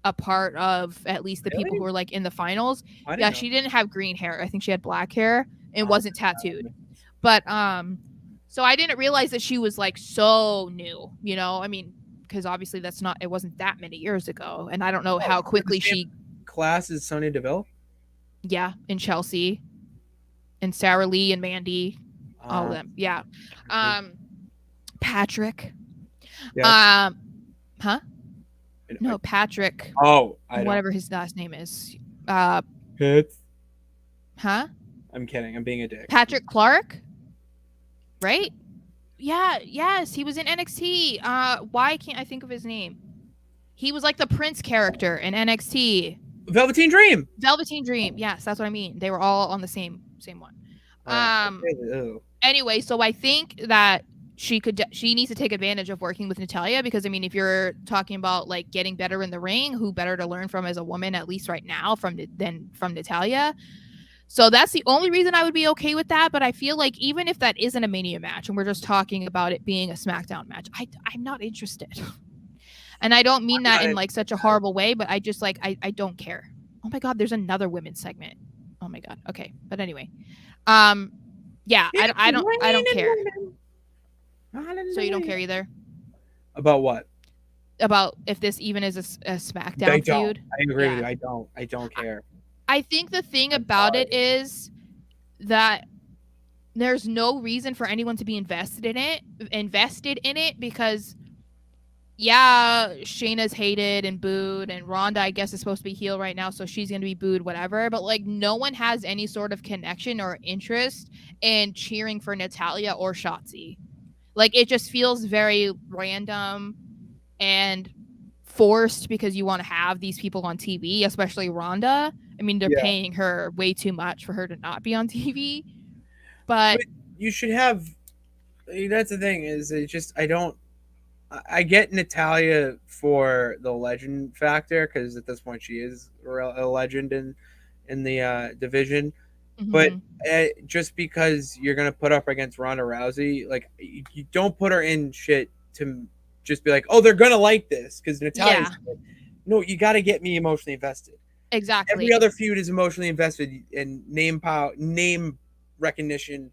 a part of at least the people who were like in the finals. Yeah, she didn't have green hair. I think she had black hair and wasn't tattooed. But so I didn't realize that she was like so new, you know? I mean, because obviously it wasn't that many years ago. And I don't know how quickly she class is Sonya Deville. Yeah, in Chelsea. And Sara Lee and Mandy. All of them. Yeah. Patrick. Yes. Huh? No, Patrick. Oh, whatever his last name is. Pitts. Huh? I'm kidding. I'm being a dick. Patrick Clark? Right? Yeah, yes, he was in NXT. Why can't I think of his name? He was like the Prince character in NXT. Velveteen Dream. Velveteen Dream. Yes, that's what I mean. They were all on the same one. Anyway, so I think that she needs to take advantage of working with Natalya, because I mean, if you're talking about like getting better in the ring, who better to learn from as a woman, at least right now, than from Natalya. So that's the only reason I would be okay with that. But I feel like even if that isn't a Mania match and we're just talking about it being a SmackDown match, I'm not interested. And I don't mean that in like such a horrible way, but I just like, I don't care. Oh my God, there's another women's segment. Oh my God. Okay. But anyway, yeah, I don't care. So you don't care either? About what? About if this even is a SmackDown feud? I agree with you. I don't care. I think the thing about it is that there's no reason for anyone to be invested in it because yeah, Shayna's hated and booed, and Ronda, I guess, is supposed to be heel right now, so she's going to be booed, whatever. But, like, no one has any sort of connection or interest in cheering for Natalya or Shotzi. Like, it just feels very random and forced because you want to have these people on TV, especially Ronda. I mean, they're paying her way too much for her to not be on TV. But you should have... That's the thing, is it just... I get Natalya for the legend factor, because at this point she is a legend in the division. Mm-hmm. But just because you're going to put up against Ronda Rousey, like, you don't put her in shit to just be like, oh, they're going to like this because Natalya's good. No, you got to get me emotionally invested. Exactly. Every other feud is emotionally invested, and name recognition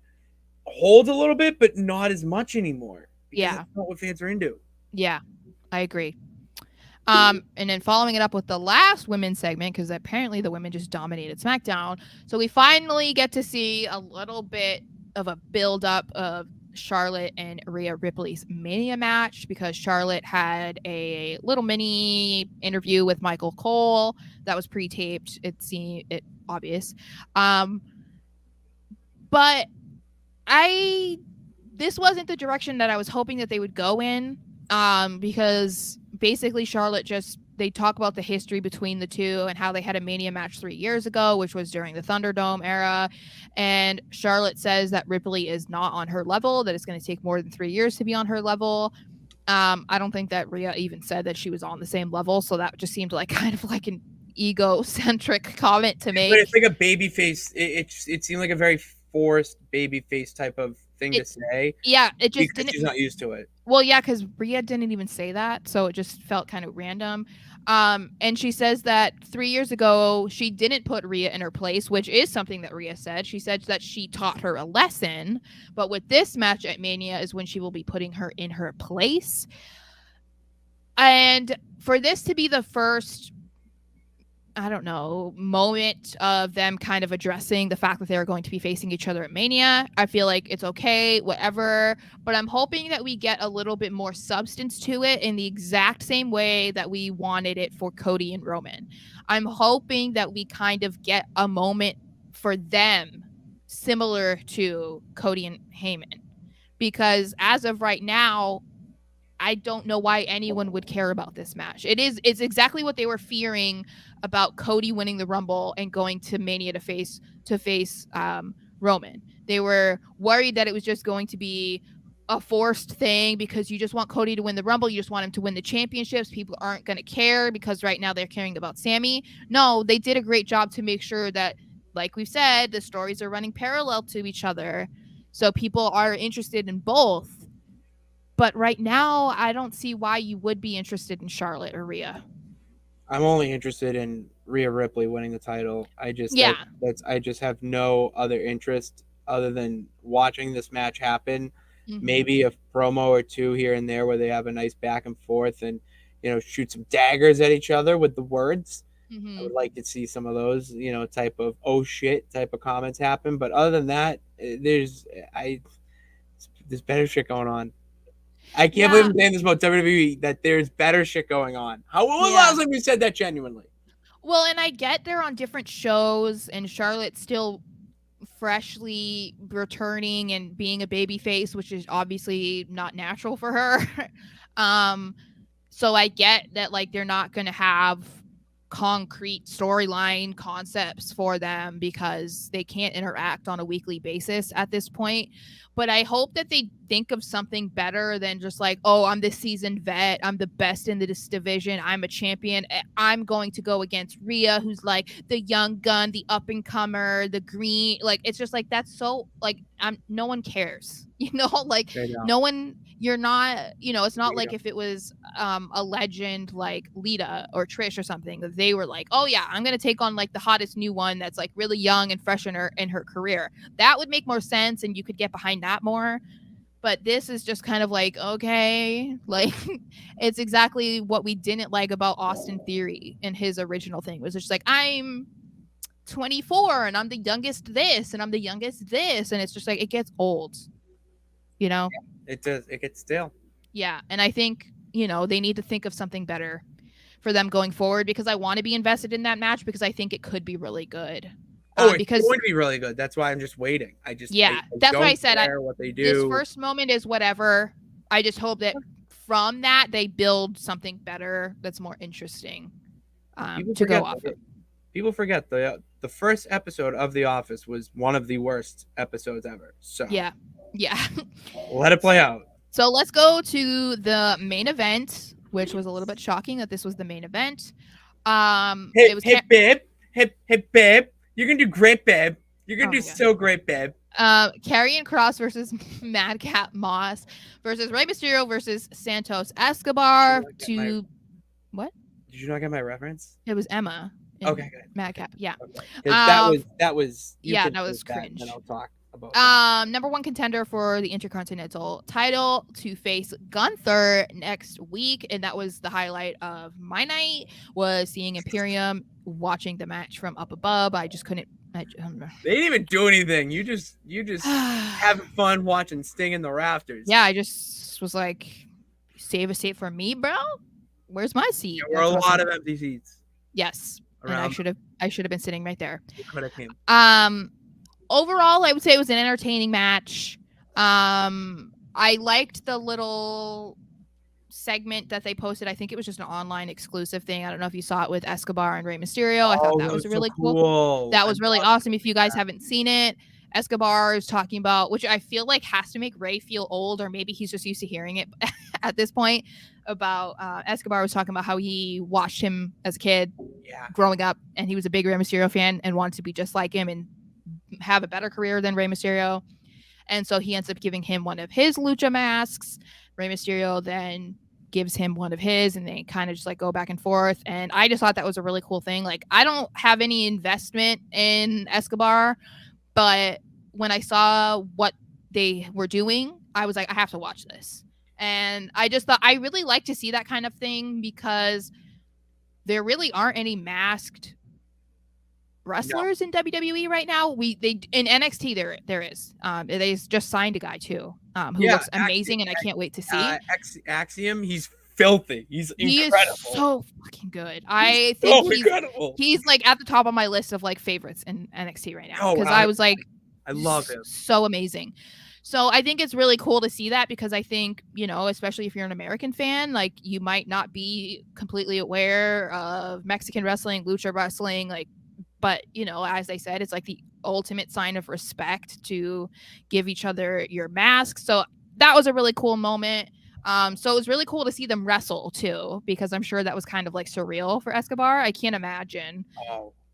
holds a little bit, but not as much anymore. That's not what fans are into. Yeah, I agree. And then following it up with the last women's segment, because apparently the women just dominated SmackDown. So we finally get to see a little bit of a build-up of Charlotte and Rhea Ripley's Mania match, because Charlotte had a little mini interview with Michael Cole that was pre-taped. It obvious. But this wasn't the direction that I was hoping that they would go in. Because basically Charlotte they talk about the history between the two and how they had a Mania match 3 years ago, which was during the Thunderdome era. And Charlotte says that Ripley is not on her level, that it's going to take more than 3 years to be on her level. I don't think that Rhea even said that she was on the same level. So that just seemed like kind of like an egocentric comment to make. But it's like a baby face. It seemed like a very forced baby face type of thing to say. Yeah, it just because she's not used to it. Well, yeah, because Rhea didn't even say that, so it just felt kind of random. And she says that 3 years ago, she didn't put Rhea in her place, which is something that Rhea said. She said that she taught her a lesson, but with this match at Mania is when she will be putting her in her place. And for this to be the first, I don't know, moment of them kind of addressing the fact that they're going to be facing each other at Mania, I feel like it's okay, whatever. But I'm hoping that we get a little bit more substance to it in the exact same way that we wanted it for Cody and Roman. I'm hoping that we kind of get a moment for them similar to Cody and Heyman. Because as of right now, I don't know why anyone would care about this match. It's exactly what they were fearing about Cody winning the Rumble and going to Mania to face Roman. They were worried that it was just going to be a forced thing because you just want Cody to win the Rumble. You just want him to win the championships. People aren't going to care because right now they're caring about Sami. No, they did a great job to make sure that, like we've said, the stories are running parallel to each other. So people are interested in both. But right now, I don't see why you would be interested in Charlotte or Rhea. I'm only interested in Rhea Ripley winning the title. I just have no other interest other than watching this match happen. Mhm. Maybe a promo or two here and there where they have a nice back and forth and shoot some daggers at each other with the words. I would like to see some of those, type of oh shit type of comments happen. But other than that, there's better shit going on. I can't believe I'm saying this about WWE, that there's better shit going on. When was the last time you said that genuinely? Well, and I get they're on different shows, and Charlotte's still freshly returning and being a baby face, which is obviously not natural for her. So I get that, like, they're not going to have concrete storyline concepts for them because they can't interact on a weekly basis at this point. But I hope that they think of something better than just like, oh, I'm this seasoned vet, I'm the best in this division, I'm a champion, I'm going to go against Rhea, who's like the young gun, the up and comer, the green. Like, it's just like, that's so like, no one cares, like no one. You're not, it's not like if it was a legend like Lita or Trish or something, that they were like, oh yeah, I'm gonna take on like the hottest new one that's like really young and fresh in her career. That would make more sense, and you could get behind that more. But this is just kind of like, okay, like it's exactly what we didn't like about Austin Theory and his original thing. It was just like, I'm 24 and I'm the youngest this and I'm the youngest this, and it's just like, it gets old, It does. It gets stale. Yeah, and I think, they need to think of something better for them going forward, because I want to be invested in that match because I think it could be really good. It's going to be really good. That's why I'm just waiting. That's why I said what they do. This first moment is whatever. I just hope that from that they build something better that's more interesting to go off of. People forget the first episode of The Office was one of the worst episodes ever. So yeah. Let it play out. So let's go to the main event, which was a little bit shocking that this was the main event. Hey, babe. You're going to do great, babe. You're going to do so great, babe. Karrion Kross versus Madcap Moss versus Rey Mysterio versus Santos Escobar What? Did you not get my reference? It was Emma. Okay, good. Madcap, yeah. Okay. That was cringe. Then I'll talk about that. Number one contender for the Intercontinental title to face Gunther next week, and that was the highlight of my night, was seeing Imperium, watching the match from up above. I just couldn't. They didn't even do anything. You just having fun watching Sting in the rafters. Yeah, I just was like, save a seat for me, bro. Where's my seat? There were a lot of empty seats. Yes. And I should have been sitting right there. Overall, I would say it was an entertaining match. I liked the little segment that they posted. I think it was just an online exclusive thing. I don't know if you saw it with Escobar and Rey Mysterio. I thought that was really cool. That was really awesome. If you guys haven't seen it, Escobar is talking about, which I feel like has to make Rey feel old, or maybe he's just used to hearing it at this point, about Escobar was talking about how he watched him as a kid growing up, and he was a big Rey Mysterio fan and wanted to be just like him and have a better career than Rey Mysterio. And so he ends up giving him one of his lucha masks. Rey Mysterio then gives him one of his, and they kind of just like go back and forth. And I just thought that was a really cool thing. Like, I don't have any investment in Escobar, but when I saw what they were doing, I was like, I have to watch this. And I just thought I really like to see that kind of thing, because there really aren't any masked wrestlers in WWE right now. In NXT there is. They just signed a guy too, who looks amazing, and I can't wait to see. Axiom, he's filthy. He's incredible. He is so fucking good. I think he's like at the top of my list of like favorites in NXT right now, because I was like, I love him. So amazing. So I think it's really cool to see that, because I think, especially if you're an American fan, like, you might not be completely aware of Mexican wrestling, lucha wrestling, like, but, as I said, it's like the ultimate sign of respect to give each other your mask. So that was a really cool moment. So it was really cool to see them wrestle too, because I'm sure that was kind of like surreal for Escobar. I can't imagine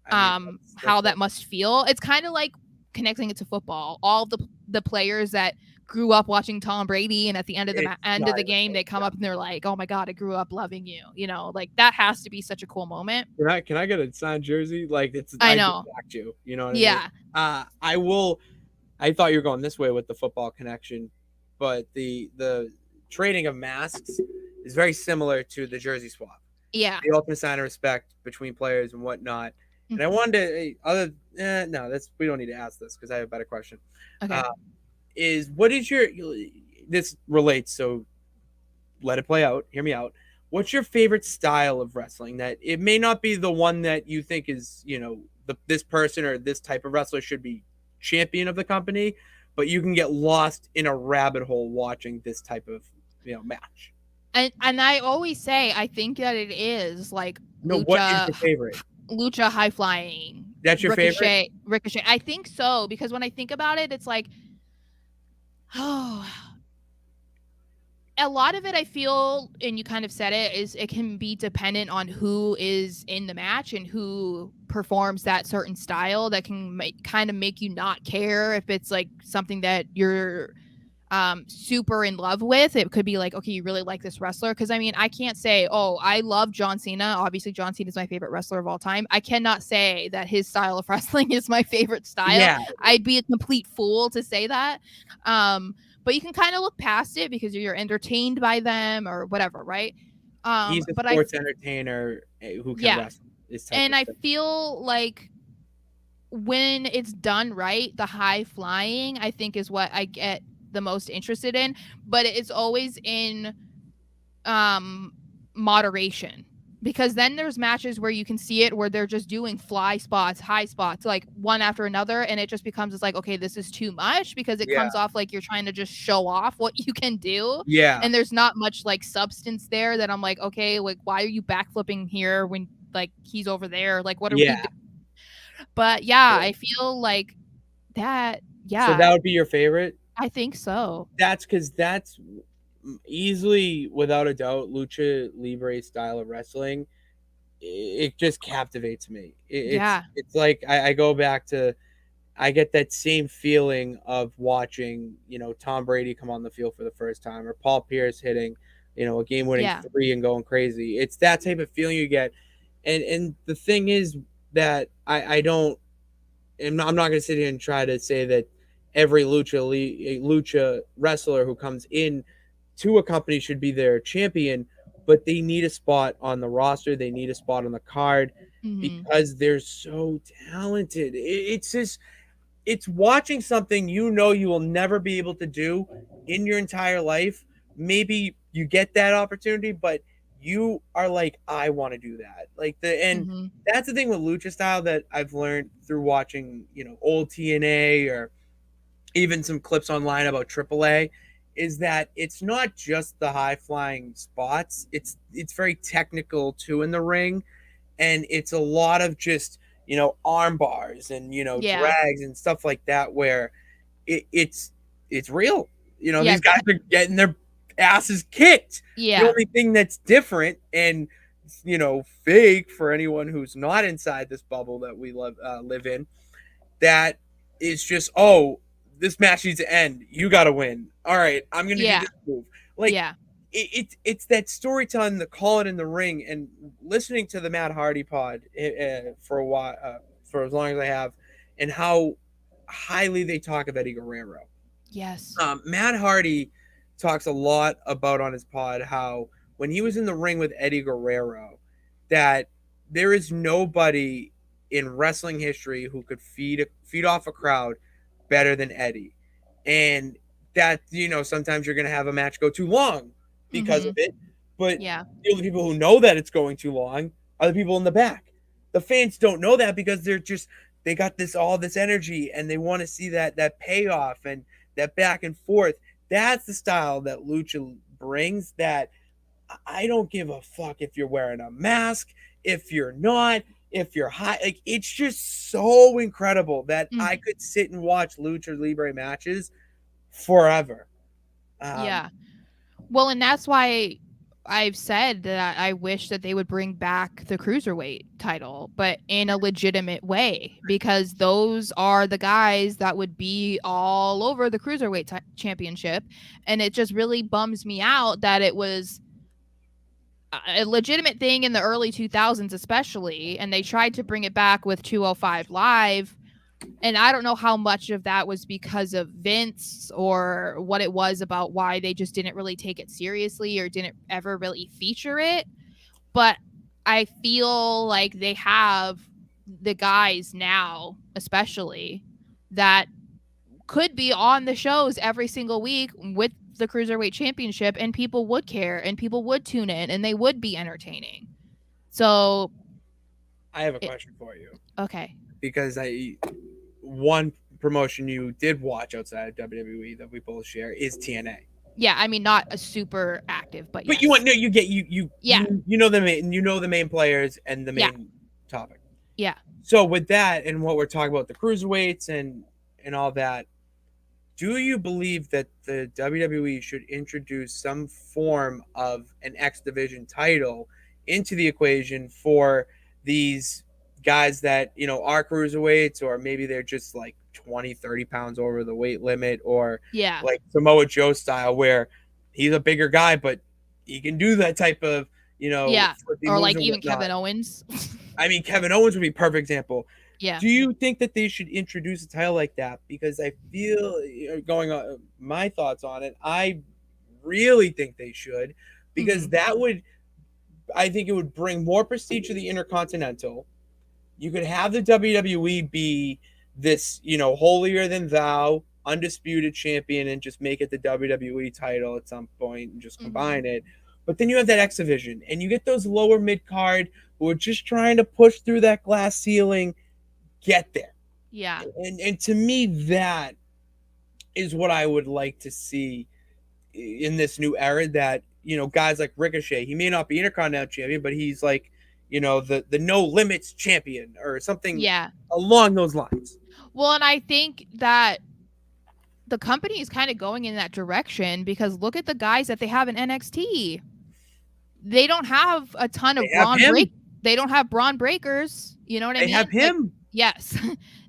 how that must feel. It's kind of like connecting it to football. All the players that grew up watching Tom Brady, and at the end of the It's end of not the even game, close. they come up and they're like, "Oh my god, I grew up loving you." You know, like that has to be such a cool moment. Can I get a signed jersey? Like I I just know. backed you. You know what I mean? Yeah. I will. I thought you were going this way with the football connection, but the trading of masks is very similar to the jersey swap. Yeah. The ultimate sign of respect between players and whatnot. And I Mhm. wanted to no, that's we don't need to ask this because I have a better question. Okay. Uh, is what is your this relates, so let it play out. Hear me out. What's your favorite style of wrestling? That it may not be the one that you think is, this person or this type of wrestler should be champion of the company, but you can get lost in a rabbit hole watching this type of, match. And I always say I think that it is like No, what is lucha your favorite? lucha high flying. That's your favorite? Ricochet. I think so because when I think about it, it's like oh, a lot of it I feel, and you kind of said it, is it can be dependent on who is in the match and who performs that certain style that can kind of make you not care if it's like something that you're super in love with. It could be like, okay, you really like this wrestler. Because I mean, I can't say, oh, I love John Cena. Obviously, John Cena is my favorite wrestler of all time. I cannot say that his style of wrestling is my favorite style. Yeah. I'd be a complete fool to say that. But you can kind of look past it because you're entertained by them or whatever, right? He's a But sports entertainer who can wrestle. And I feel like when it's done right, the high flying, I think, is what I get the most interested in, but it's always in moderation, because then there's matches where you can see it where they're just doing fly spots, high spots, like one after another, and it just becomes, it's like, okay, this is too much, because it comes off like you're trying to just show off what you can do, and there's not much like substance there, that I'm like, okay, like why are you backflipping here when like he's over there, like what are we doing? But I feel like that. So that would be your favorite? I think so. That's because that's easily, without a doubt, lucha libre style of wrestling. It just captivates me. It's like I go back to, I get that same feeling of watching, Tom Brady come on the field for the first time, or Paul Pierce hitting, a game-winning 3 and going crazy. It's that type of feeling you get. And the thing is that I'm not going to sit here and try to say that every lucha wrestler who comes in to a company should be their champion, but they need a spot on the roster. They need a spot on the card because they're so talented. It's just, it's watching something you will never be able to do in your entire life. Maybe you get that opportunity, but you are like, I want to do that. Like that's the thing with lucha style that I've learned through watching, old TNA or even some clips online about AAA, is that it's not just the high flying spots. It's very technical too in the ring, and it's a lot of just, arm bars and, drags and stuff like that, where it's real. These guys are getting their asses kicked. The only thing that's different and, fake for anyone who's not inside this bubble that we live in, that is just, oh, this match needs to end. You got to win. All right, I'm going to do this move. Like, it's that storytelling, the call it in the ring, and listening to the Matt Hardy pod for a while, for as long as I have, and how highly they talk of Eddie Guerrero. Yes. Matt Hardy talks a lot about on his pod how when he was in the ring with Eddie Guerrero, that there is nobody in wrestling history who could feed off a crowd better than Eddie. And that, sometimes you're going to have a match go too long because of it. But the only people who know that it's going too long are the people in the back. The fans don't know that because they got all this energy, and they want to see that payoff and that back and forth. That's the style that lucha brings, that I don't give a fuck if you're wearing a mask, if you're not, if you're high. Like, it's just so incredible that I could sit and watch lucha libre matches forever. Well, and that's why I've said that I wish that they would bring back the cruiserweight title, but in a legitimate way, because those are the guys that would be all over the cruiserweight championship. And it just really bums me out that it was a legitimate thing in the early 2000s, especially. And they tried to bring it back with 205 Live. And I don't know how much of that was because of Vince or what it was about why they just didn't really take it seriously or didn't ever really feature it. But I feel like they have the guys now, especially, that could be on the shows every single week with the Cruiserweight Championship, and people would care and people would tune in and they would be entertaining. So I have a question for you. Okay. Because one promotion you did watch outside of WWE that we both share is TNA. Yeah, I mean, not a super active, but yes. You know the main players and the main topic. Yeah. So with that and what we're talking about, the cruiserweights and all that, do you believe that the WWE should introduce some form of an X Division title into the equation for these guys that, are cruiserweights, or maybe they're just like 20, 30 pounds over the weight limit, or like Samoa Joe style, where he's a bigger guy, but he can do that type of, or like even Kevin Owens. I mean, Kevin Owens would be a perfect example. Yeah. Do you think that they should introduce a title like that? Because I feel, going on my thoughts on it, I really think they should, because I think it would bring more prestige to the Intercontinental. You could have the WWE be this, holier than thou, undisputed champion, and just make it the WWE title at some point and just combine it. But then you have that X Division, and you get those lower mid card who are just trying to push through that glass ceiling, get there. Yeah. And to me, that is what I would like to see in this new era, that, guys like Ricochet, he may not be Intercontinental champion, but he's like, the no limits champion or something along those lines. Well, and I think that the company is kind of going in that direction, because look at the guys that they have in NXT. They don't have a ton of they don't have Braun Breakers. You know what I mean? They have him. Like, yes.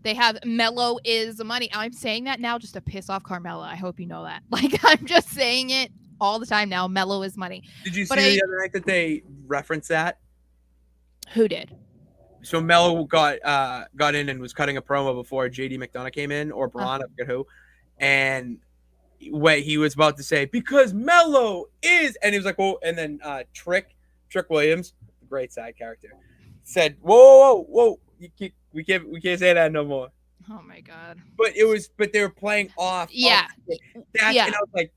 They have Mello is money. I'm saying that now just to piss off Carmella. I hope you know that. Like, I'm just saying it all the time now. Mello is money. Did you see the other night that they referenced that? Who did? So Mello got in and was cutting a promo before JD McDonough came in, or Braun, I forget who. And what he was about to say, because Mello is, and he was like, "Whoa!" And then Trick Williams, great side character, said, "Whoa! We can't say that no more." Oh my god! But they were playing off. Yeah, and I was like,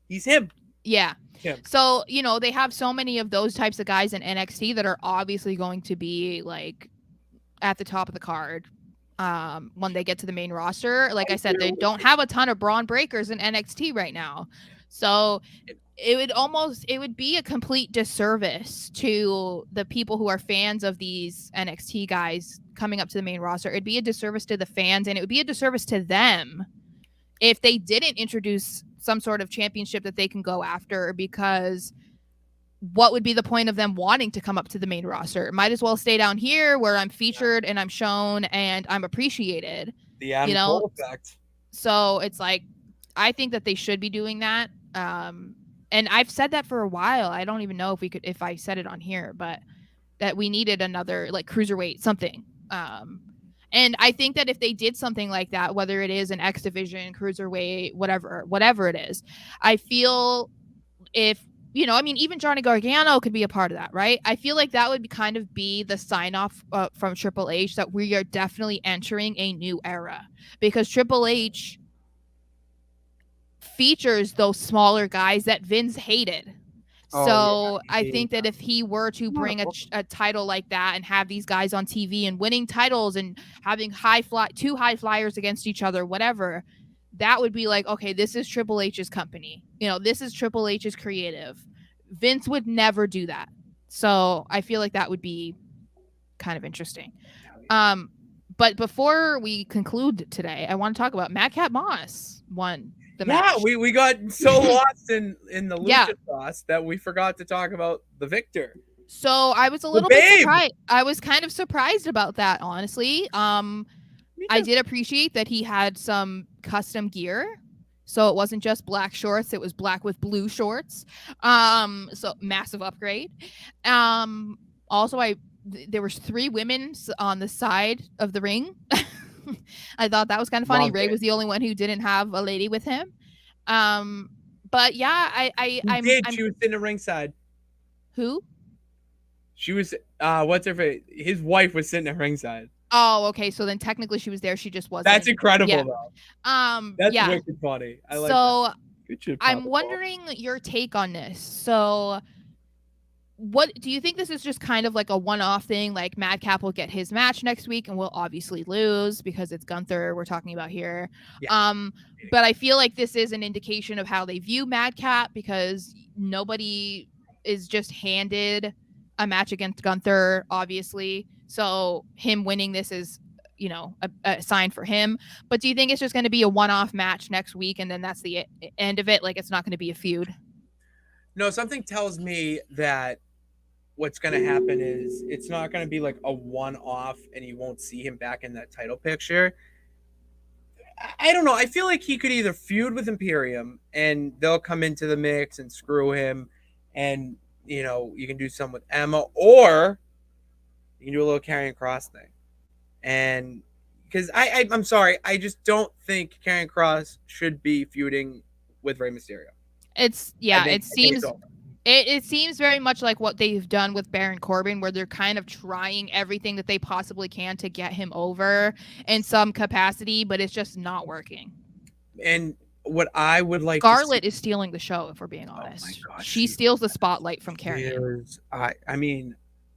he's him. Yeah. So, they have so many of those types of guys in NXT that are obviously going to be like at the top of the card when they get to the main roster. Like I said, they don't have a ton of Braun Breakers in NXT right now. So it would be a complete disservice to the people who are fans of these NXT guys coming up to the main roster. It'd be a disservice to the fans, and it would be a disservice to them if they didn't introduce some sort of championship that they can go after, because what would be the point of them wanting to come up to the main roster? Might as well stay down here where I'm featured and I'm shown and I'm appreciated. The Adam Cole effect. So it's like, I think that they should be doing that. And I've said that for a while. I don't even know if I said it on here, but that we needed another like cruiserweight something. And I think that if they did something like that, whether it is an X Division, cruiserweight, whatever it is, I feel even Johnny Gargano could be a part of that, right? I feel like that would kind of be the sign off from Triple H that we are definitely entering a new era, because Triple H features those smaller guys that Vince hated. I think that if he were to bring a title like that and have these guys on TV and winning titles and having two high flyers against each other, whatever, that would be like, okay, this is Triple H's company. This is Triple H's creative. Vince would never do that. So I feel like that would be kind of interesting. But before we conclude today, I want to talk about Madcap Moss won the Yeah, match. we got so lost in the Yeah. lucha sauce that we forgot to talk about the victor. So I was a little bit surprised. I was kind of surprised about that, honestly. I did appreciate that he had some custom gear. So it wasn't just black shorts, it was black with blue shorts. So massive upgrade. Also there was 3 women on the side of the ring. I thought that was kind of funny. Ray was the only one who didn't have a lady with him. But yeah, I'm She was sitting at ringside. Who? She was what's her face? His wife was sitting at ringside. Oh, okay. So then technically she was there. She just wasn't. That's incredible, though. That's wicked funny. I like that. Good shit, I'm wondering your take on this. So what do you think this is just kind of like a one-off thing? Like Madcap will get his match next week and will obviously lose because it's Gunther we're talking about here. Yeah. But I feel like this is an indication of how they view Madcap because nobody is just handed a match against Gunther, obviously. So him winning this is, a sign for him. But do you think it's just going to be a one-off match next week and then that's the end of it? Like it's not going to be a feud? No, something tells me that what's going to happen is it's not going to be like a one-off and you won't see him back in that title picture. I don't know. I feel like he could either feud with Imperium and they'll come into the mix and screw him and, you can do some with Emma, or you can do a little Karrion Kross thing. And because I'm sorry, I just don't think Karrion Kross should be feuding with Rey Mysterio. It seems very much like what they've done with Baron Corbin, where they're kind of trying everything that they possibly can to get him over in some capacity, but it's just not working. And what I would like Scarlett is stealing the show, if we're being honest. Oh my gosh, she steals the spotlight from Karrion.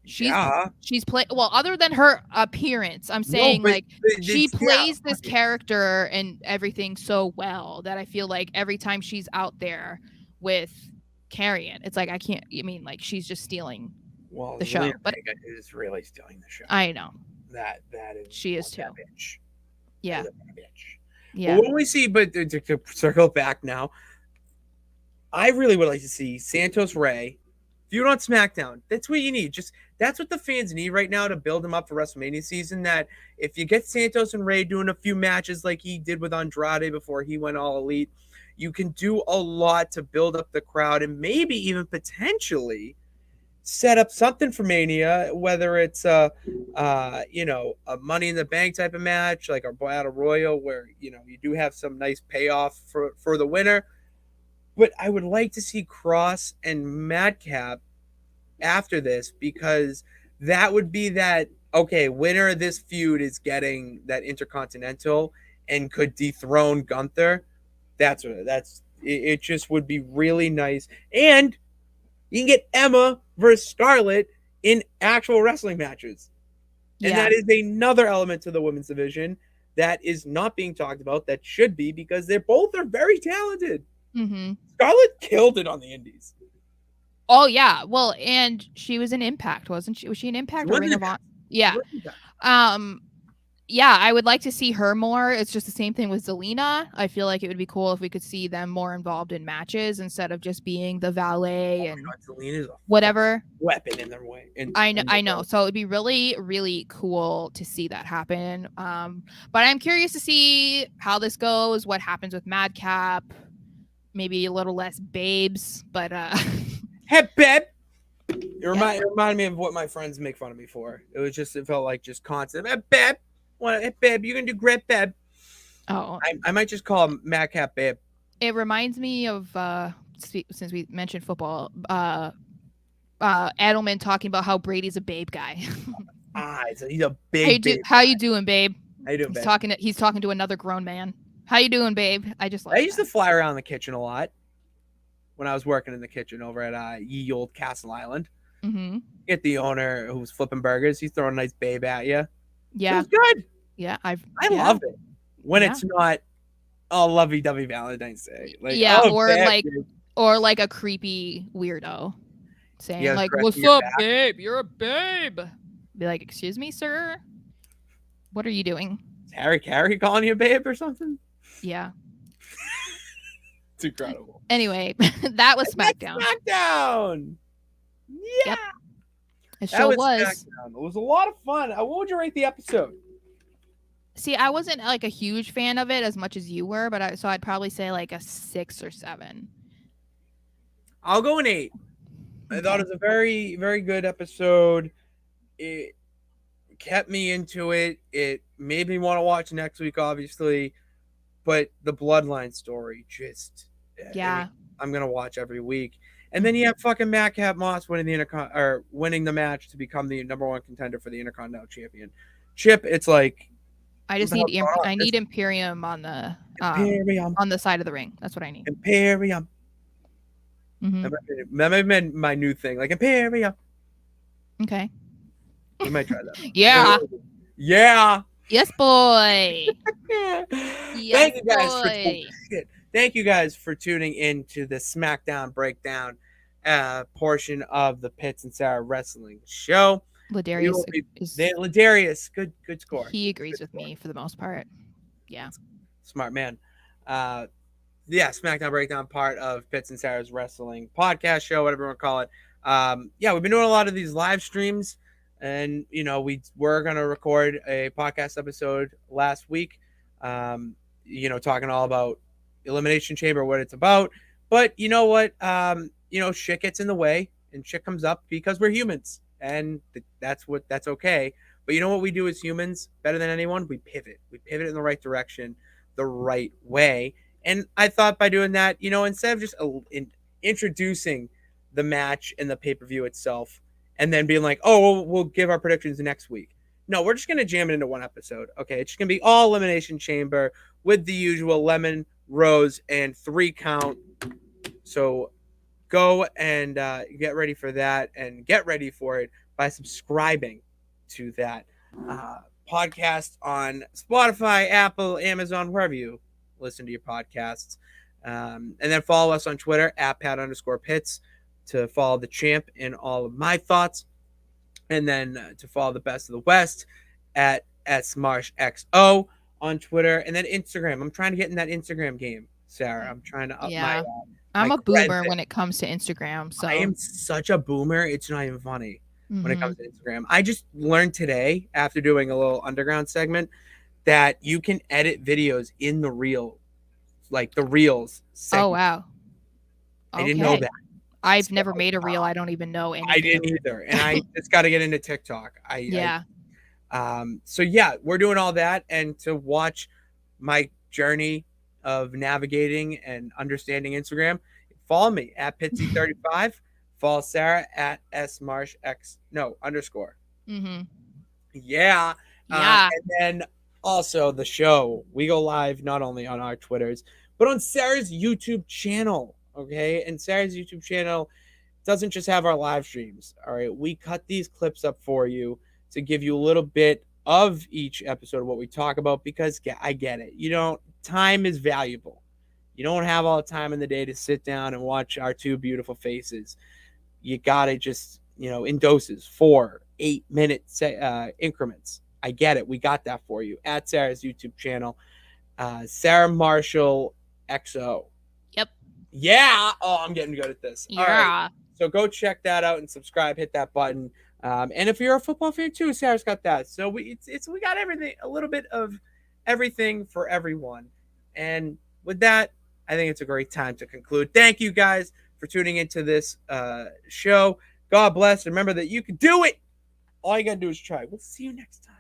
She's played well, other than her appearance. I'm saying she plays this character and everything so well that I feel like every time she's out there with Karrion, it's like she's just stealing the show. But is really stealing the show. I know that is. She is too. Bitch. Yeah. Yeah. But when we see, but to circle back now, I really would like to see Santos Ray feud on SmackDown. That's what you need. That's what the fans need right now to build them up for WrestleMania season. That if you get Santos and Ray doing a few matches like he did with Andrade before he went all elite, you can do a lot to build up the crowd and maybe even potentially set up something for Mania, whether it's a Money in the Bank type of match, like a Battle Royal, where you do have some nice payoff for the winner. But I would like to see Kross and Madcap after this, because that would be that, okay, winner of this feud is getting that Intercontinental and could dethrone Gunther. It just would be really nice. And you can get Emma versus Scarlett in actual wrestling matches. And that is another element to the women's division that is not being talked about, that should be, because they both are very talented. Mm-hmm. Scarlett killed it on the indies. Oh, yeah. Well, and she was in Impact, wasn't she? Was she in Impact or Ring of Honor? Yeah. Yeah, I would like to see her more. It's just the same thing with Zelina. I feel like it would be cool if we could see them more involved in matches instead of just being the valet and Zelina's a whatever weapon in their way. I know. So it'd be really, really cool to see that happen. But I'm curious to see how this goes, what happens with Madcap, maybe a little less babes, but hey, babe. It reminded me of what my friends make fun of me for. It felt like just constant. Hey, babe. Hey, babe, you can do great, babe. Oh, I might just call him Madcap, babe. It reminds me of since we mentioned football, Edelman talking about how Brady's a babe guy. He's a big. How you doing, babe? How you doing, babe? He's talking to another grown man. How you doing, babe? I used to fly around the kitchen a lot when I was working in the kitchen over at Ye Old Castle Island. Mm-hmm. Get the owner who's flipping burgers. He's throwing a nice babe at you. Yeah, it's good. Yeah, I love it when it's not a lovey-dovey Valentine's Day. Or like a creepy weirdo saying "What's up, babe? You're a babe." Be like, "Excuse me, sir. What are you doing?" Is Harry Carey calling you a babe or something? Yeah. It's incredible. Anyway, that was SmackDown. SmackDown. Yeah. Yep. It That sure was was. SmackDown. It was a lot of fun. What would you rate the episode? See, I wasn't like a huge fan of it as much as you were, but so I'd probably say like a 6 or 7. I'll go an 8. I thought it was a very, very good episode. It kept me into it. It made me want to watch next week, obviously. But the Bloodline story just, Yeah. I'm gonna watch every week. And then you have fucking Matt Cat Moss winning the match to become the number 1 contender for the Intercontinental Championship. It's like I just need Imperium on the Imperium on the side of the ring. That's what I need. Imperium. Mm-hmm. That might have been my new thing, like Imperium. Okay. We might try that. Yeah. Yeah. Yes, boy. Thank you guys for tuning in to the SmackDown breakdown portion of the Pitts and Sara wrestling show. Ladarius, good score. He agrees with me for the most part. Yeah. Smart man. SmackDown breakdown part of Pitts and Sara's wrestling podcast show, whatever you want to call it. We've been doing a lot of these live streams, and we were gonna record a podcast episode last week. Talking all about Elimination Chamber, what it's about. But you know what? Shit gets in the way, and shit comes up because we're humans, and that's okay. But you know what we do as humans better than anyone? We pivot. We pivot in the right direction, the right way. And I thought by doing that, instead of just introducing the match and the pay-per-view itself, and then being like, oh, we'll give our predictions next week. No, we're just going to jam it into one episode. Okay, it's just going to be all Elimination Chamber with the usual lemon, rose, and 3 count. So go and get ready for that, and get ready for it by subscribing to that podcast on Spotify, Apple, Amazon, wherever you listen to your podcasts. And then follow us on Twitter at @Pat_Pitts to follow the champ in all of my thoughts. And then to follow the best of the West at SMarshXO on Twitter. And then Instagram. I'm trying to get in that Instagram game, Sara. I'm trying to up my I'm a boomer when it comes to Instagram. So I am such a boomer. It's not even funny when it comes to Instagram. I just learned today, after doing a little underground segment, that you can edit videos in the reel, like the reels segment. Oh, wow. I didn't know that. I've never made a reel. I don't even know anything. I didn't either. And I just got to get into TikTok. We're doing all that. And to watch my journey of navigating and understanding Instagram, follow me at Pitsy35. Follow Sara at @SMarshX. No, _. Yeah. And then also the show. We go live not only on our Twitters, but on Sara's YouTube channel. Okay. And Sara's YouTube channel doesn't just have our live streams. All right. We cut these clips up for you to give you a little bit of each episode of what we talk about, because I get it. Time is valuable. You don't have all the time in the day to sit down and watch our 2 beautiful faces. You got to just, in doses, 4, 8-minute increments. I get it. We got that for you at Sara's YouTube channel, Sara Marshall XO. Yep. Yeah. Oh, I'm getting good at this. Yeah. All right. So go check that out and subscribe. Hit that button. And if you're a football fan too, Sara's got that. So we got everything, a little bit of everything for everyone. And with that, I think it's a great time to conclude. Thank you guys for tuning into this show. God bless. Remember that you can do it. All you got to do is try. We'll see you next time.